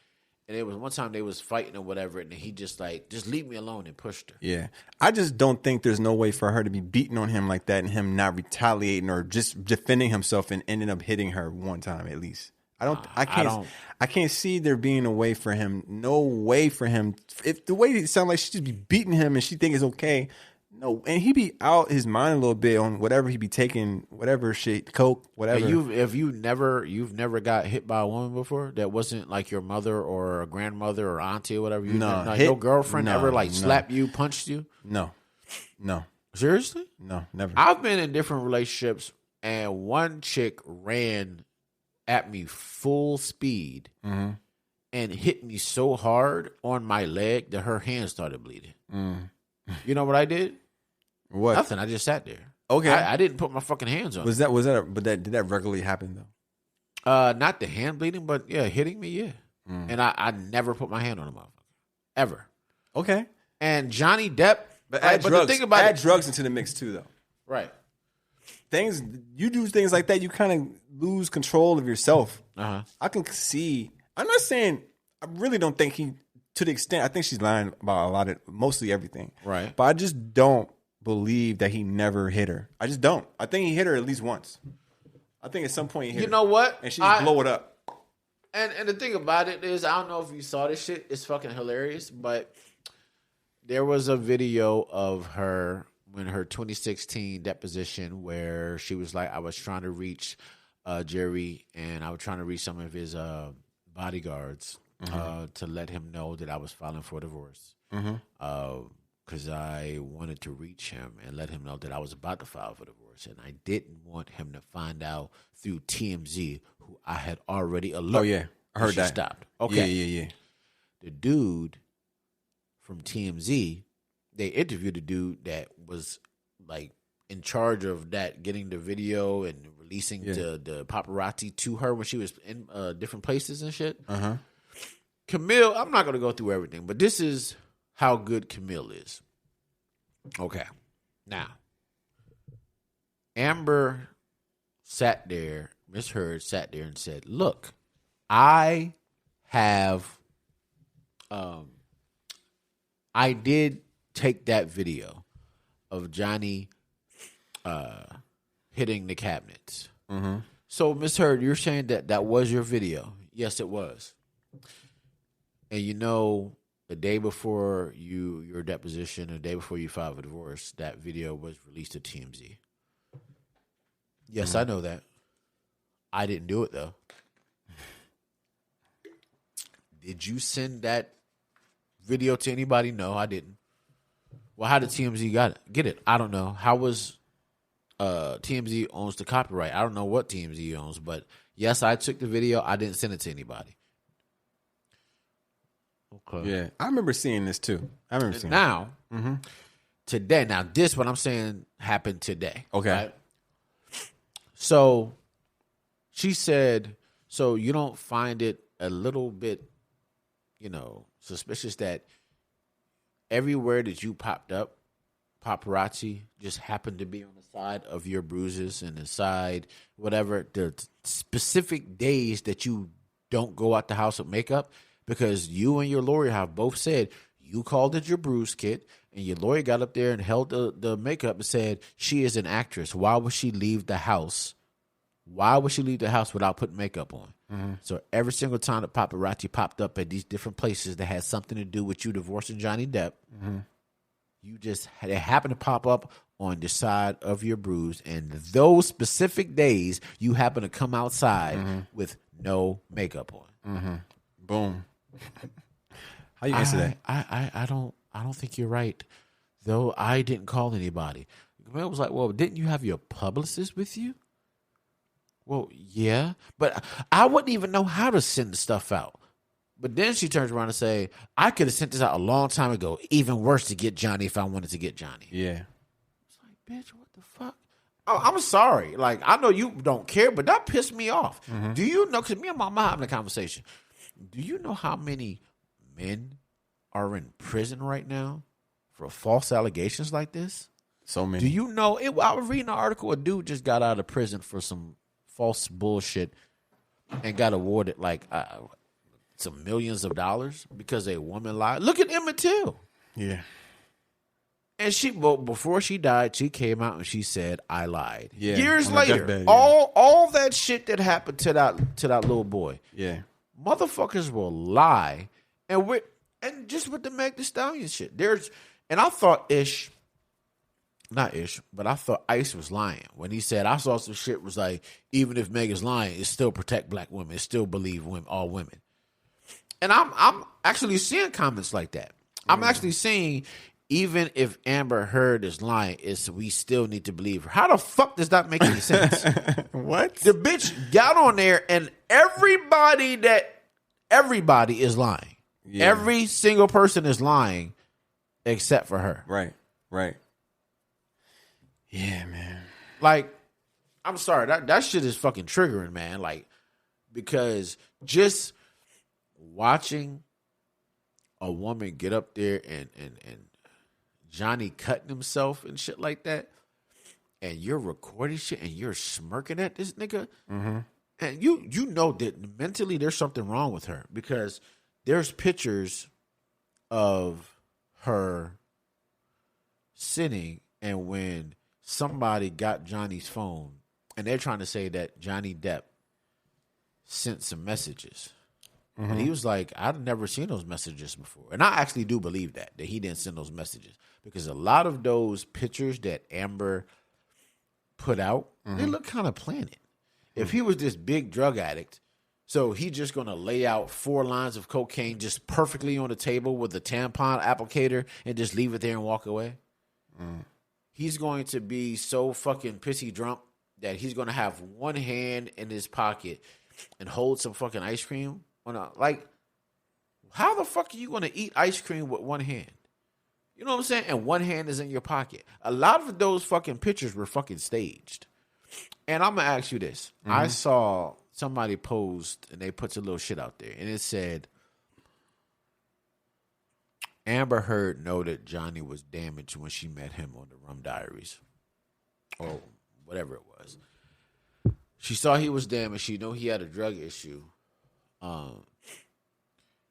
And it was one time they was fighting or whatever, and he just leave me alone, and pushed her. Yeah. I just don't think there's no way for her to be beating on him like that and him not retaliating or just defending himself and ending up hitting her one time at least. I can't see there being a way for him. No way for him. If the way it sounds like she just be beating him and she think it's okay. No, and he be out his mind a little bit on whatever he be taking, whatever shit, coke, whatever. You've never got hit by a woman before that wasn't like your mother or a grandmother or auntie or whatever. No girlfriend ever slapped you, punched you. No. Seriously? No, never. I've been in different relationships, and one chick ran at me full speed and hit me so hard on my leg that her hand started bleeding. You know what I did? What? Nothing. I just sat there. Okay. I didn't put my fucking hands on it. Did that regularly happen though? Not the hand bleeding, but yeah, hitting me, yeah. And I never put my hand on a motherfucker. Ever. Okay. And Johnny Depp, but add drugs into the mix too though. Right. You do things like that, you kind of lose control of yourself. Uh-huh. I can see. I'm not saying. I really don't think he. To the extent, I think she's lying about mostly everything. Right. But I just don't believe that he never hit her. I just don't. I think he hit her at least once. I think at some point he hit her. You know what? And she just blow it up. And the thing about it is, I don't know if you saw this shit. It's fucking hilarious. But there was a video of her when her 2016 deposition where she was like, I was trying to reach Jerry, and I was trying to reach some of his bodyguards. To let him know that I was filing for divorce. Because I wanted to reach him and let him know that I was about to file for divorce. And I didn't want him to find out through TMZ, who I had already alerted. Oh, yeah. I heard that. Stopped. Okay. Yeah. The dude from TMZ, they interviewed the dude that was like in charge of that, getting the video and releasing the paparazzi to her when she was in different places and shit. Camille, I'm not going to go through everything, but this is how good Camille is. Okay. Now, Amber sat there, Miss Heard sat there and said, look, I did take that video of Johnny hitting the cabinets. So, Miss Heard, you're saying that was your video? Yes, it was. And you know, the day before your deposition, the day before you filed for divorce, that video was released to TMZ. Yes, I know that. I didn't do it, though. Did you send that video to anybody? No, I didn't. Well, how did TMZ get it? I don't know. How was TMZ owns the copyright? I don't know what TMZ owns, but yes, I took the video. I didn't send it to anybody. Okay. Yeah, I remember seeing this too. Now, today. Now, this what I'm saying happened today. Okay. Right? So, she said, so you don't find it a little bit, suspicious that everywhere that you popped up, paparazzi just happened to be on the side of your bruises and the side, whatever, the specific days that you don't go out the house with makeup? Because you and your lawyer have both said you called it your bruise kit, and your lawyer got up there and held the makeup and said she is an actress. Why would she leave the house? Why would she leave the house without putting makeup on? So every single time the paparazzi popped up at these different places that had something to do with you divorcing Johnny Depp, they happened to pop up on the side of your bruise, and those specific days you happen to come outside with no makeup on. Boom. How you answer that? I don't think you're right. Though I didn't call anybody. Camille was like, well, didn't you have your publicist with you? Well, yeah. But I wouldn't even know how to send stuff out. But then she turns around and say, I could have sent this out a long time ago. Even worse to get Johnny if I wanted to get Johnny. Yeah. It's like, bitch, what the fuck? Oh, I'm sorry. Like, I know you don't care, but that pissed me off. Do you know, because me and my mom having a conversation, do you know how many men are in prison right now for false allegations like this? So many. Do you know? I was reading an article. A dude just got out of prison for some false bullshit and got awarded like some millions of dollars because a woman lied. Look at Emmett Till. Yeah. And before she died, she came out and she said, "I lied." Yeah, Years on later, her deathbed, yeah. all that shit that happened to that little boy. Yeah. Motherfuckers will lie, and just with the Meg Thee Stallion shit. And I thought I thought Ice was lying when he said, I saw some shit was like, even if Meg is lying, it still protect black women, it still believe all women. And I'm actually seeing comments like that. I'm actually seeing, even if Amber Heard is lying, we still need to believe her. How the fuck does that make any sense? What? The bitch got on there and everybody is lying. Yeah. Every single person is lying except for her. Right. Yeah, man. Like, I'm sorry, that shit is fucking triggering, man. Like, because just watching a woman get up there and Johnny cutting himself and shit like that, and you're recording shit and you're smirking at this nigga, and you know that mentally there's something wrong with her, because there's pictures of her sitting, and when somebody got Johnny's phone and they're trying to say that Johnny Depp sent some messages. And he was like, I've never seen those messages before. And I actually do believe that he didn't send those messages, because a lot of those pictures that Amber put out, they look kind of planted. If he was this big drug addict, so he just going to lay out 4 lines of cocaine just perfectly on the table with a tampon applicator and just leave it there and walk away? He's going to be so fucking pissy drunk that he's going to have one hand in his pocket and hold some fucking ice cream. Like, how the fuck are you going to eat ice cream with one hand? You know what I'm saying? And one hand is in your pocket. A lot of those fucking pictures were fucking staged. And I'm going to ask you this. I saw somebody post, and they put some little shit out there, and it said, Amber Heard noted Johnny was damaged when she met him on the Rum Diaries, or whatever it was. She saw he was damaged. She knew he had a drug issue.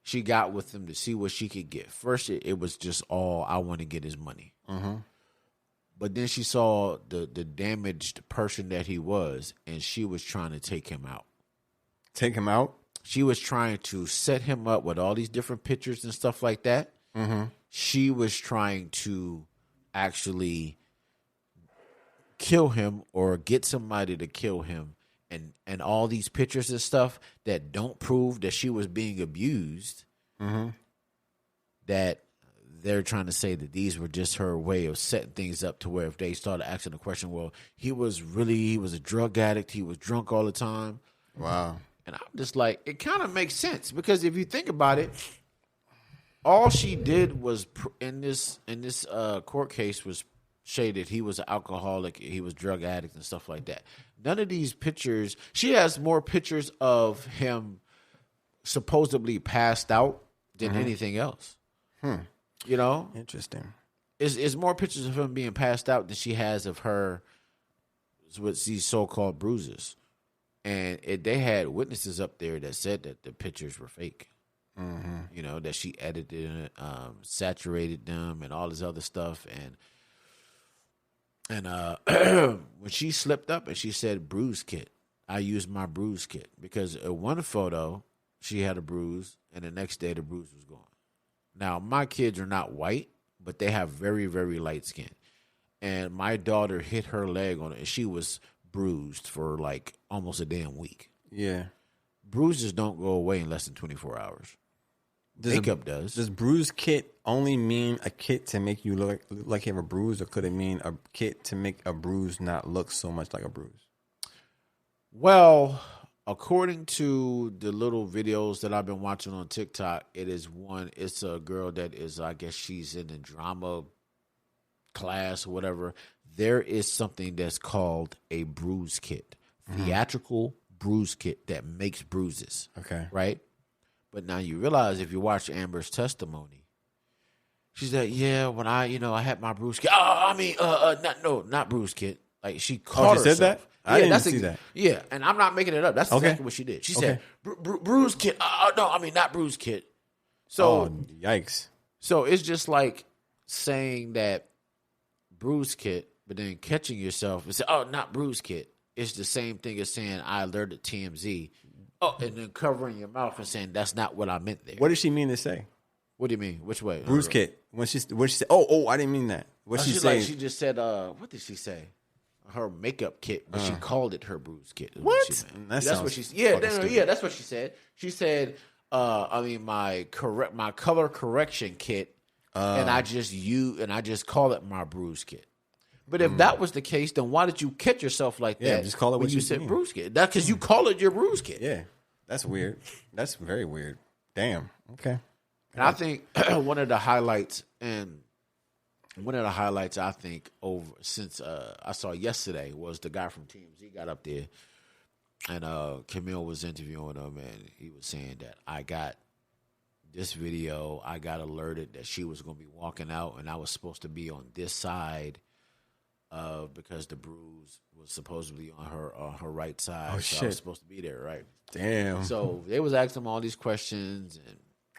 She got with him to see what she could get. First, it was just all, I want to get his money. But then she saw the damaged person that he was, and she was trying to take him out. Take him out? She was trying to set him up with all these different pictures and stuff like that. She was trying to actually kill him or get somebody to kill him. And all these pictures and stuff that don't prove that she was being abused, that they're trying to say that these were just her way of setting things up to where if they started asking the question, well, he was a drug addict, he was drunk all the time. Wow. And I'm just like, it kind of makes sense, because if you think about it, all she did was in this court case was shaded he was an alcoholic, he was drug addict and stuff like that. None of these pictures, she has more pictures of him supposedly passed out than anything else. You know? Interesting. It's more pictures of him being passed out than she has of her with these so-called bruises. And they had witnesses up there that said that the pictures were fake. You know, that she edited it, saturated them and all this other stuff. And when she slipped up and she said bruise kit, I used my bruise kit, because in one photo she had a bruise and the next day the bruise was gone. Now, my kids are not white, but they have very, very light skin. And my daughter hit her leg on it and she was bruised for like almost a damn week. Yeah. Bruises don't go away in less than 24 hours. Makeup does. Does bruise kit only mean a kit to make you look like you have a bruise, or could it mean a kit to make a bruise not look so much like a bruise? Well, according to the little videos that I've been watching on TikTok, it's a girl that is, I guess she's in the drama class or whatever. There is something that's called a bruise kit, theatrical bruise kit that makes bruises. Okay. Right? But now you realize if you watch Amber's testimony, she's like, yeah, when I had my bruise kit. Not bruise kit. Like she called herself. Said that? I didn't see that. Yeah, and I'm not making it up. That's exactly what she did. She said, bruise kit. Not bruise kit. So, yikes. So it's just like saying that bruise kit, but then catching yourself and say, not bruise kit. It's the same thing as saying I alerted TMZ. And then covering your mouth and saying that's not what I meant there. What did she mean to say? What do you mean? Which way? Bruise kit. What she said? I didn't mean that. What she said? She just said, what did she say? Her makeup kit, but she called it her bruise kit. What? That's what she said. Yeah, that's what she said. She said, my color correction kit, and I just call it my bruise kit. But if that was the case, then why did you kit yourself like that? Yeah, just call it when what you said mean. Bruise kit. That's because you call it your bruise kit. Yeah, that's weird. That's very weird. Damn. Okay. And I think one of the highlights I think over since I saw yesterday was the guy from TMZ got up there and Camille was interviewing him and he was saying that I got this video, I got alerted that she was going to be walking out and I was supposed to be on this side because the bruise was supposedly on her right side. Oh, so shit. I was supposed to be there, right? Damn. So they was asking him all these questions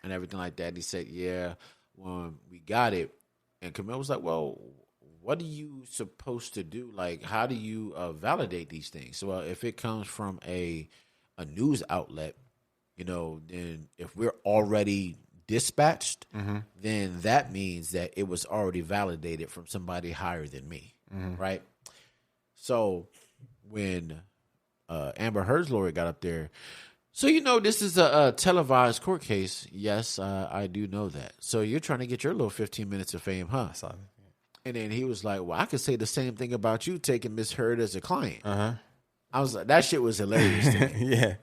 and everything like that. And he said, yeah, when we got it. And Camille was like, well, what are you supposed to do? Like, how do you validate these things? So if it comes from a news outlet, then if we're already dispatched, then that means that it was already validated from somebody higher than me, right? So when Amber Heard's lawyer got up there, so this is a televised court case. Yes, I do know that. So you're trying to get your little 15 minutes of fame, huh? And then he was like, well, I could say the same thing about you taking Miss Heard as a client. I was like, that shit was hilarious to me. Yeah.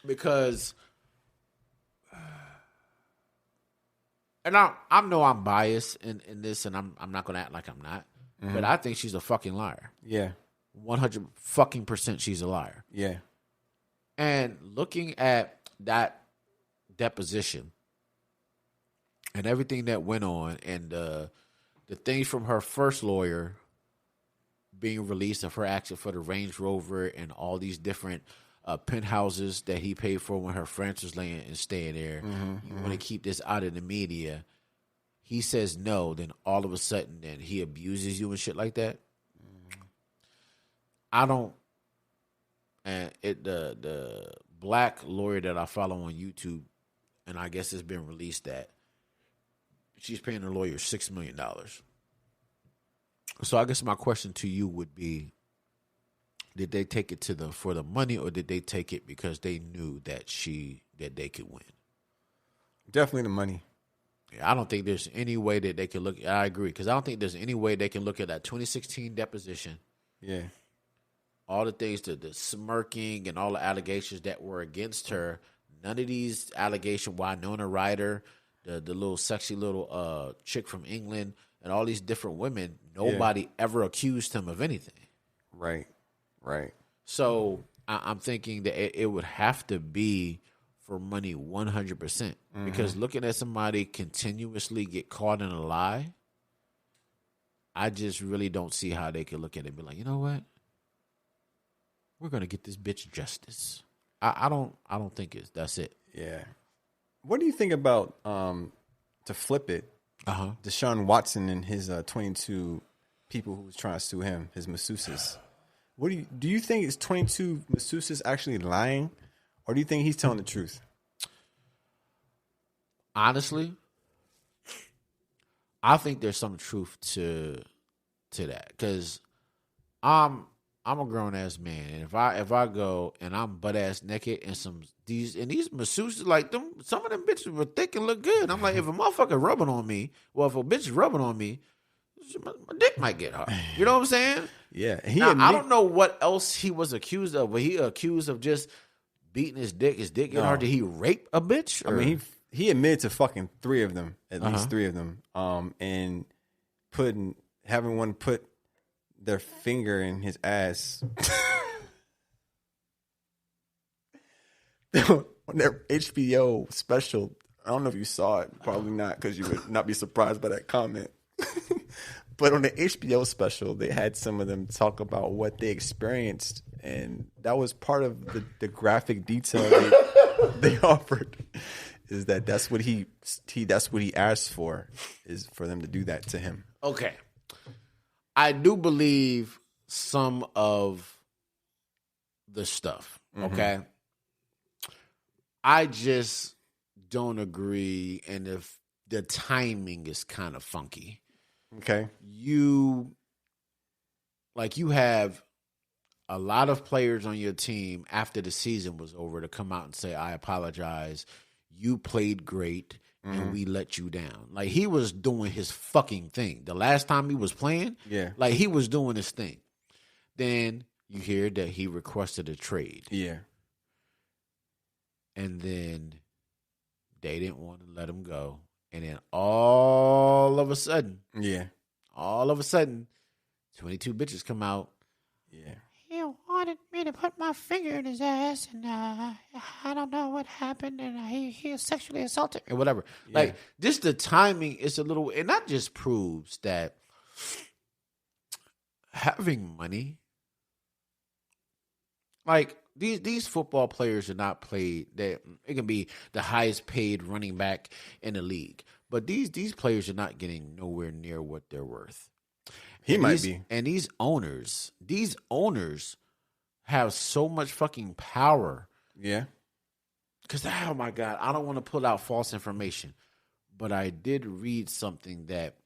Because, and I know I'm biased in this, and I'm not going to act like I'm not, but I think she's a fucking liar. Yeah. 100% she's a liar. Yeah. And looking at that deposition and everything that went on and the things from her first lawyer being released of her action for the Range Rover and all these different penthouses that he paid for when her friends was laying and staying there. You want to keep this out of the media. He says no, then all of a sudden then he abuses you and shit like that. I don't. And the black lawyer that I follow on YouTube, and I guess it's been released that she's paying her lawyer $6 million. So I guess my question to you would be, did they take it for the money, or did they take it because they knew that they could win? Definitely the money. Yeah, I don't think there's any way that they can look. I agree, because I don't think there's any way they can look at that 2016 deposition. Yeah. All the things, the smirking and all the allegations that were against her, none of these allegations, Winona Ryder, the little sexy little chick from England, and all these different women, nobody ever accused him of anything. Right. So I'm thinking that it would have to be for money 100%. Because looking at somebody continuously get caught in a lie, I just really don't see how they could look at it and be like, you know what? We're gonna get this bitch justice. I don't think that's it. Yeah. What do you think about to flip it? Deshaun Watson and his 22 people who was trying to sue him, his masseuses. What do you think is 22 masseuses actually lying, or do you think he's telling the truth? Honestly, I think there's some truth to that, because I'm a grown ass man, and if I go and I'm butt ass naked and these masseuses, like them, some of them bitches were thick and look good. I'm like, if a motherfucker rubbing on me, well, if a bitch is rubbing on me, my dick might get hard. You know what I'm saying? Yeah. I don't know what else he was accused of, but he accused of just beating his dick getting No. hard? Did he rape a bitch? I mean, he admitted to fucking 3 of them, at least 3 of them, and having one put their finger in his ass. On their HBO special, I don't know if you saw it, probably not, because you would not be surprised by that comment. But on the HBO special, they had some of them talk about what they experienced, and that was part of the graphic detail they offered. Is that's what he asked for, is for them to do that to him. Okay, I do believe some of the stuff. Okay, I just don't agree, and if the timing is kind of funky. Okay. You have a lot of players on your team after the season was over to come out and say, I apologize. You played great and we let you down. Like, he was doing his fucking thing. The last time he was playing, like, he was doing his thing. Then you hear that he requested a trade. Yeah. And then they didn't want to let him go. And then all of a sudden, 22 bitches come out. Yeah. He wanted me to put my finger in his ass, and I don't know what happened, and he sexually assaulted me. And whatever. Yeah. Like, just the timing is a little, and that just proves that having money, like, these football players are not paid. It can be the highest paid running back in the league, but these players are not getting nowhere near what they're worth. He might be. And these owners have so much fucking power. Yeah. Because, oh my God, I don't want to put out false information, but I did read something that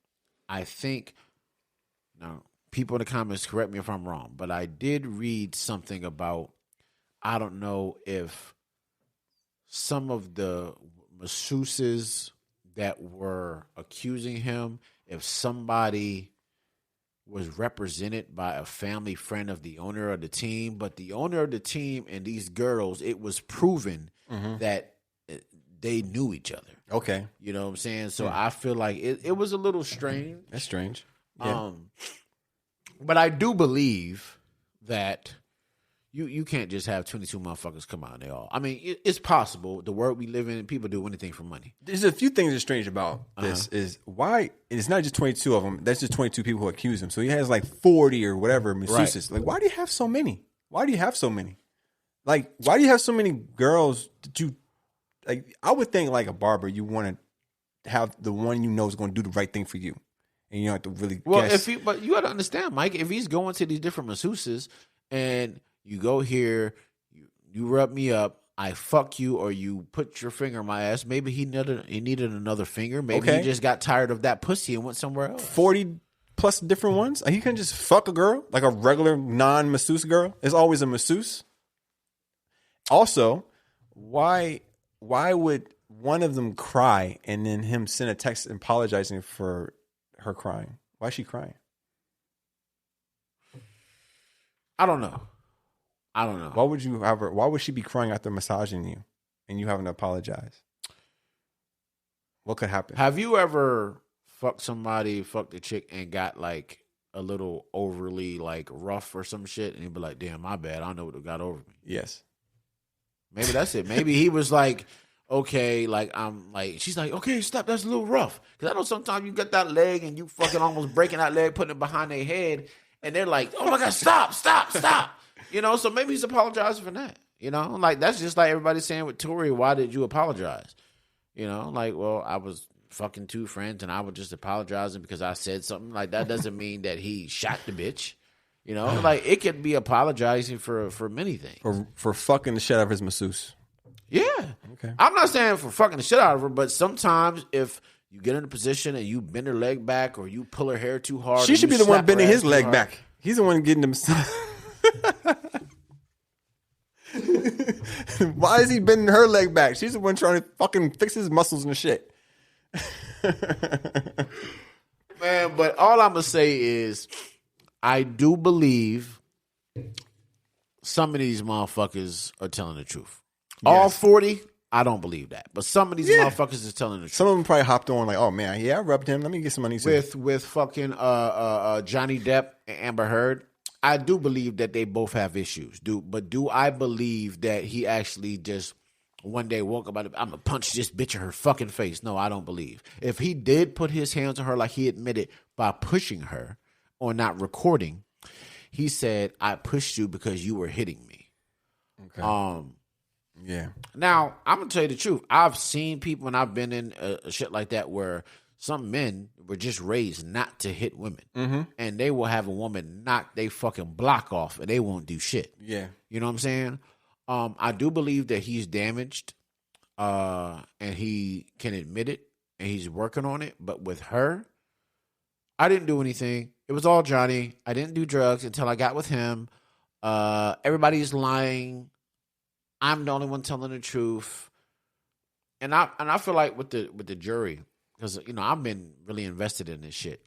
I think, now, people in the comments, correct me if I'm wrong, but I did read something about, I don't know if some of the masseuses that were accusing him, if somebody was represented by a family friend of the owner of the team, but the owner of the team and these girls, it was proven that they knew each other. Okay. You know what I'm saying? So I feel like it was a little strange. That's strange. Yeah. But I do believe that you can't just have 22 motherfuckers come out and they all. I mean, it's possible. The world we live in, people do anything for money. There's a few things that's strange about this is why it's not just 22 of them. That's just 22 people who accuse him. So he has like 40 or whatever masseuses. Right. Like, why do you have so many? Why do you have so many? Like, why do you have so many girls that you like? I would think like a barber, you want to have the one you know is going to do the right thing for you, and you don't have to really. Guess. But you got to understand, Mike. If he's going to these different masseuses and you go here, you rub me up, I fuck you, or you put your finger in my ass. Maybe he needed another finger. Maybe he just got tired of that pussy and went somewhere else. 40 plus different ones. Like, you can just fuck a girl, like a regular non-masseuse girl. It's always a masseuse. Also, why would one of them cry and then him send a text apologizing for her crying? Why is she crying? I don't know. Why would you have her? Why would she be crying after massaging you and you having to apologize? What could happen? Have you ever fucked a chick and got like a little overly like rough or some shit, and you'd be like, "Damn, my bad. I don't know what got over me." Yes. Maybe that's it. Maybe he was like, "Okay, like I'm like," she's like, "Okay, stop. That's a little rough." Because I know sometimes you get that leg and you fucking almost breaking that leg, putting it behind their head, and they're like, "Oh my God, stop." You know, so maybe he's apologizing for that. You know, like that's just like everybody saying with Tory, why did you apologize? You know, like, well, I was fucking 2 friends and I was just apologizing because I said something. Like, that doesn't mean that he shot the bitch. You know, like, it could be apologizing for many things. For fucking the shit out of his masseuse. Yeah. Okay. I'm not saying for fucking the shit out of her, but sometimes if you get in a position and you bend her leg back or you pull her hair too hard. She should be the one bending his leg back. He's the one getting the massage. Why is he bending her leg back? She's the one trying to fucking fix his muscles and shit. Man, but all I'm going to say is I do believe some of these motherfuckers are telling the truth. All 40, I don't believe that. But some of these motherfuckers is telling the truth. Some of them probably hopped on like, oh man, I rubbed him. Let me get some money. With fucking Johnny Depp and Amber Heard, I do believe that they both have issues. But do I believe that he actually just one day woke up, I'm gonna punch this bitch in her fucking face? No, I don't believe. If he did put his hands on her like he admitted by pushing her or not recording, he said, I pushed you because you were hitting me. Okay. Yeah. Now, I'm going to tell you the truth. I've seen people and I've been in shit like that where some men were just raised not to hit women. Mm-hmm. And they will have a woman knock they fucking block off and they won't do shit. Yeah. You know what I'm saying? I do believe that he's damaged and he can admit it and he's working on it. But with her, I didn't do anything. It was all Johnny. I didn't do drugs until I got with him. Everybody's lying. I'm the only one telling the truth. And I feel like with the jury, because I've been really invested in this shit.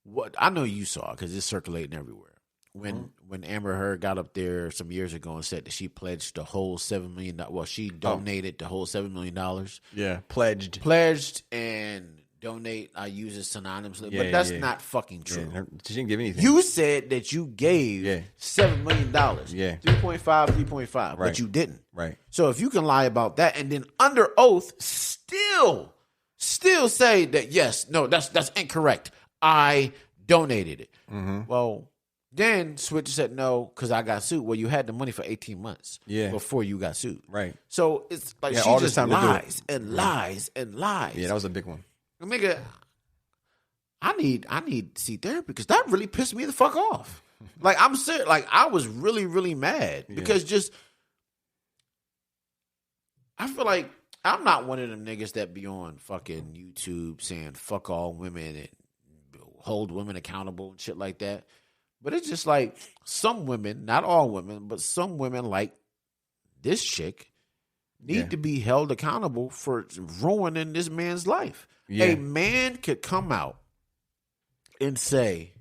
What I know you saw, because it's circulating everywhere. When Amber Heard got up there some years ago and said that she pledged the whole $7 million. Well, she donated the whole $7 million. Yeah, pledged and donate. I use it synonymously, but that's not fucking true. Yeah, she didn't give anything. You said that you gave $7 million. Yeah, 3.5, right. But you didn't. Right. So if you can lie about that and then under oath still say that that's incorrect. I donated it. Mm-hmm. Well, then Switch said no because I got sued. Well, you had the money for 18 months before you got sued. Right. So it's like she all just this time lies and lies and lies. Yeah, that was a big one. Nigga, I need to see therapy because that really pissed me the fuck off. Like, I'm serious. Like, I was really, really mad because I feel like I'm not one of them niggas that be on fucking YouTube saying fuck all women and hold women accountable and shit like that. But it's just like some women, not all women, but some women like this chick need to be held accountable for ruining this man's life. Yeah. A man could come out and say,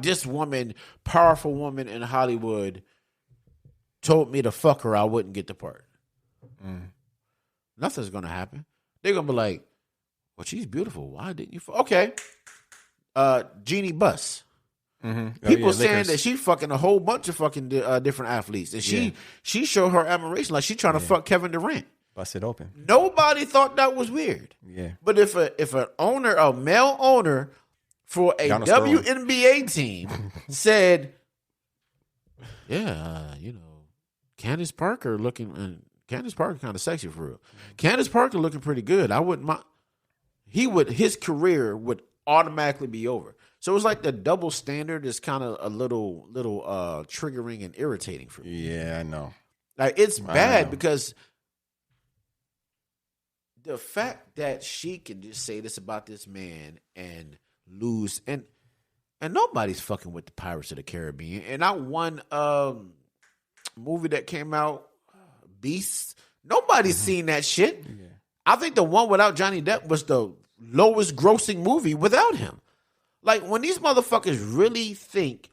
this woman, powerful woman in Hollywood, told me to fuck her, I wouldn't get the part. Nothing's going to happen. They're going to be like, well, she's beautiful. Why didn't you fuck? Okay. Jeannie Buss. Mm-hmm. People saying that she fucking a whole bunch of fucking different athletes, and she showed her admiration like she trying to fuck Kevin Durant. Bust it open. Nobody thought that was weird. Yeah, but if a male owner for a WNBA team said, Candace Parker looking, Candace Parker kind of sexy for real. Candace Parker looking pretty good. I wouldn't mind. His career would automatically be over. So it's like the double standard is kind of a little triggering and irritating for me. Yeah, I know. Like, it's bad because the fact that she can just say this about this man and lose, and nobody's fucking with the Pirates of the Caribbean. And that one movie that came out, Beasts, nobody's seen that shit. Yeah. I think the one without Johnny Depp was the lowest grossing movie without him. Like, when these motherfuckers really think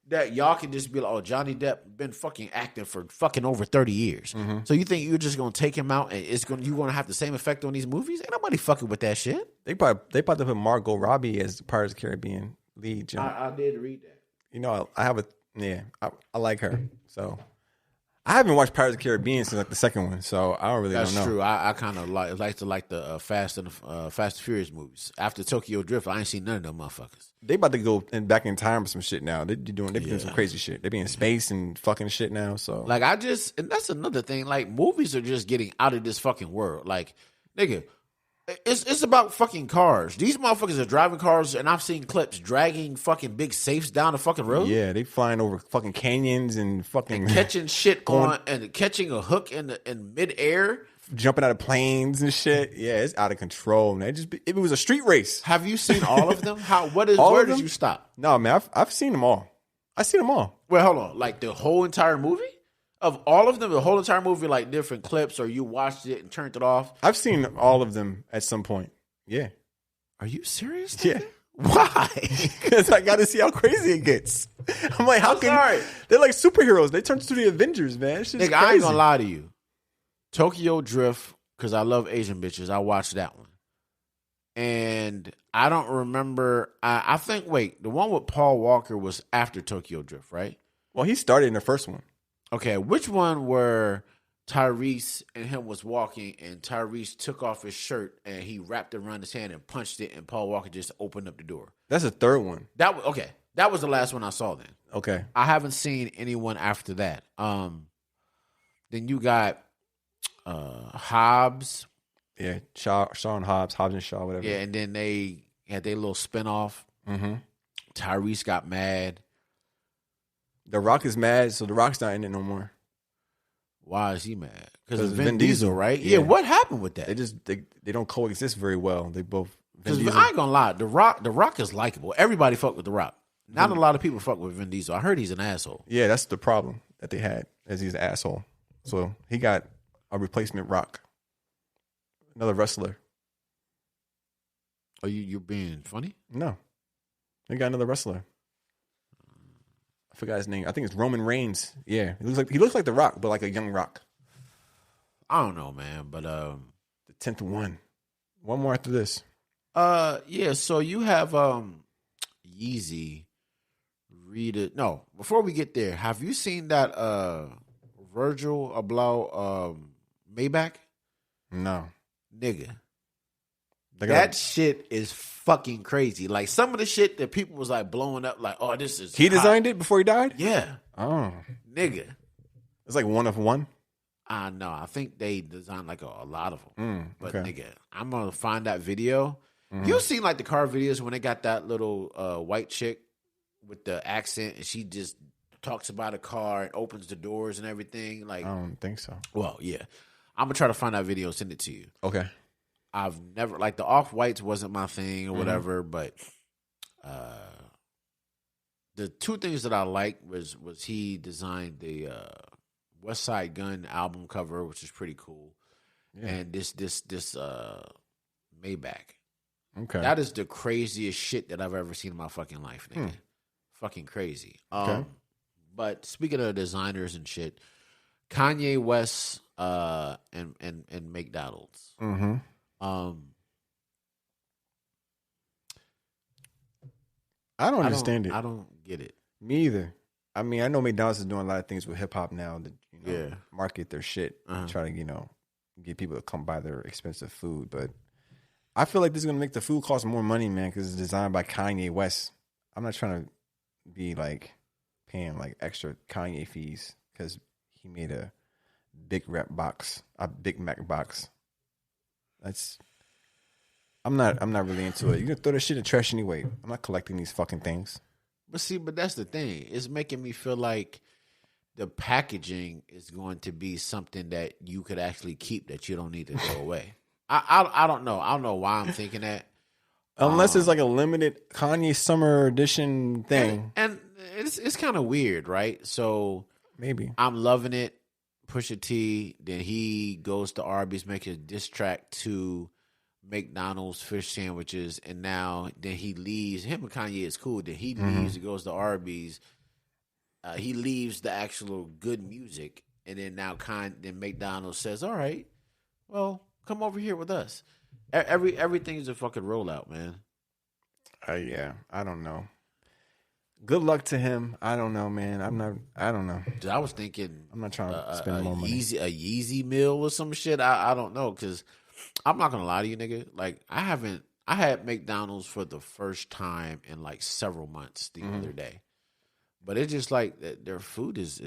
that y'all can just be like, oh, Johnny Depp been fucking acting for fucking over 30 years. Mm-hmm. So you think you're just going to take him out and you're going to have the same effect on these movies? Ain't nobody fucking with that shit. They probably put Margot Robbie as Pirates of the Caribbean lead. I did read that. I like her. So I haven't watched Pirates of the Caribbean since like the second one, so I don't really know. That's true. I kind of like the Fast and Furious movies. After Tokyo Drift, I ain't seen none of them motherfuckers. They about to go back in time for some shit now. They doing some crazy shit. They be in space and fucking shit now. So like and that's another thing. Like, movies are just getting out of this fucking world. Like, nigga, it's about fucking cars. These motherfuckers are driving cars, and I've seen clips dragging fucking big safes down the fucking road. Yeah, they flying over fucking canyons and fucking catching shit and catching a hook in midair, jumping out of planes and shit. Yeah, it's out of control, man. It was a street race. Have you seen all of them? Where did you stop? No, man, I've seen them all. I've seen them all. Well, hold on, like the whole entire movie? Of all of them, the whole entire movie, like different clips, or you watched it and turned it off? I've seen all of them at some point. Yeah. Are you serious? Yeah. Why? Because I got to see how crazy it gets. I'm like, how can they're like superheroes? They turn to the Avengers, man. It's just Nigga, crazy. I ain't gonna lie to you. Tokyo Drift, because I love Asian bitches. I watched that one. And I don't remember. I think, the one with Paul Walker was after Tokyo Drift, right? Well, he started in the first one. Okay, which one where Tyrese and him was walking and Tyrese took off his shirt and he wrapped it around his hand and punched it and Paul Walker just opened up the door? That's the third one. That was the last one I saw then. Okay. I haven't seen anyone after that. Then you got Hobbs. Yeah, Shaw and Hobbs and Shaw, whatever. Yeah, and then they had their little spinoff. Mm-hmm. Tyrese got mad. The Rock is mad, so The Rock's not in it no more. Why is he mad? Because of Vin Vin Diesel, Diesel, right? Yeah. What happened with that? They don't coexist very well. They both. Because I ain't gonna lie, The Rock is likable. Everybody fuck with The Rock. Not a lot of people fuck with Vin Diesel. I heard he's an asshole. Yeah, that's the problem that they had, as he's an asshole. So he got a replacement Rock, another wrestler. Are you being funny? No, they got another wrestler. I forgot his name. I think it's Roman Reigns. Yeah, he looks like The Rock, but like a young Rock. I don't know, man, but the 10th one. One more after this. Yeah. So you have Yeezy. Read it. No, before we get there, have you seen that Virgil Abloh Maybach? No, nigga. That shit is fucking crazy. Like some of the shit that people was like blowing up, like, oh, this is. He designed it before he died? Yeah. Oh, nigga. It's like one of one. No, I think they designed like a lot of them. But okay. nigga, I'm gonna find that video. Mm-hmm. You seen like the car videos when they got that little white chick with the accent, and she just talks about a car and opens the doors and everything. Like, I don't think so. Well, yeah, I'm gonna try to find that video and send it to you. Okay. I've never like the off-whites wasn't my thing or whatever, but the two things that I liked was he designed the West Side Gun album cover, which is pretty cool, and this Maybach. Okay, that is the craziest shit that I've ever seen in my fucking life, nigga. Fucking crazy. Okay. But speaking of designers and shit, Kanye West and McDonald's. Mm-hmm. I don't understand it. I don't get it. Me either. I mean, I know McDonald's is doing a lot of things with hip hop now to market their shit, try to get people to come buy their expensive food. But I feel like this is gonna make the food cost more money, man, because it's designed by Kanye West. I'm not trying to be like paying like extra Kanye fees because he made a Big Mac box. I'm not really into it. You can throw that shit in the trash anyway. I'm not collecting these fucking things. But that's the thing. It's making me feel like the packaging is going to be something that you could actually keep that you don't need to throw away. I don't know. I don't know why I'm thinking that. Unless it's like a limited Kanye Summer Edition thing. And it's kind of weird, right? So maybe I'm loving it. Pusha T, then he goes to Arby's, makes a diss track to McDonald's fish sandwiches, and now then he leaves. Him and Kanye is cool. Then he leaves and goes to Arby's. He leaves the actual good music, and then now then McDonald's says, "All right, well, come over here with us." Everything is a fucking rollout, man. Yeah, I don't know. Good luck to him. I don't know, man. I don't know. I was thinking I'm not trying to spend more money. A Yeezy meal or some shit. I don't know, because I'm not gonna lie to you, nigga. Like I had McDonald's for the first time in like several months the other day, but it's just like their food is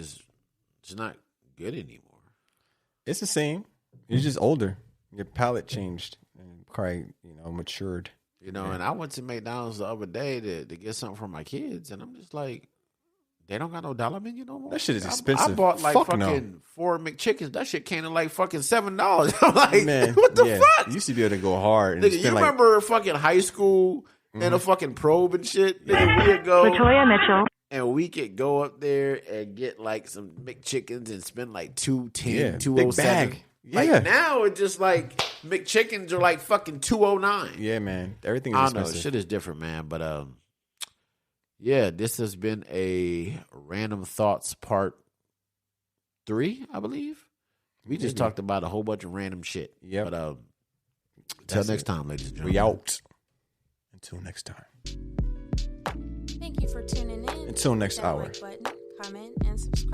just not good anymore. It's the same. You're just older. Your palate changed and probably matured. And I went to McDonald's the other day to get something for my kids, and I'm just like, they don't got no dollar menu no more. That shit is expensive. I bought like fucking 4 McChickens. That shit came to like fucking $7. I'm like, man, what the fuck? You used to be able to go hard. And nigga, you remember fucking high school and a fucking probe and shit? Nigga, we could go. Latoya Mitchell. And we could go up there and get like some McChickens and spend like $2.10, big $2.07. bag. Yeah. Like now it's just like McChickens are like fucking $2.09. Yeah, man. Everything is I don't know. expensive. Shit is different, man. But yeah, this has been a Random Thoughts Part 3, I believe. We just talked about a whole bunch of random shit. Yeah. But until next time, ladies and gentlemen. We out. Until next time. Thank you for tuning in. Until next Hit that hour. like button, comment, and subscribe.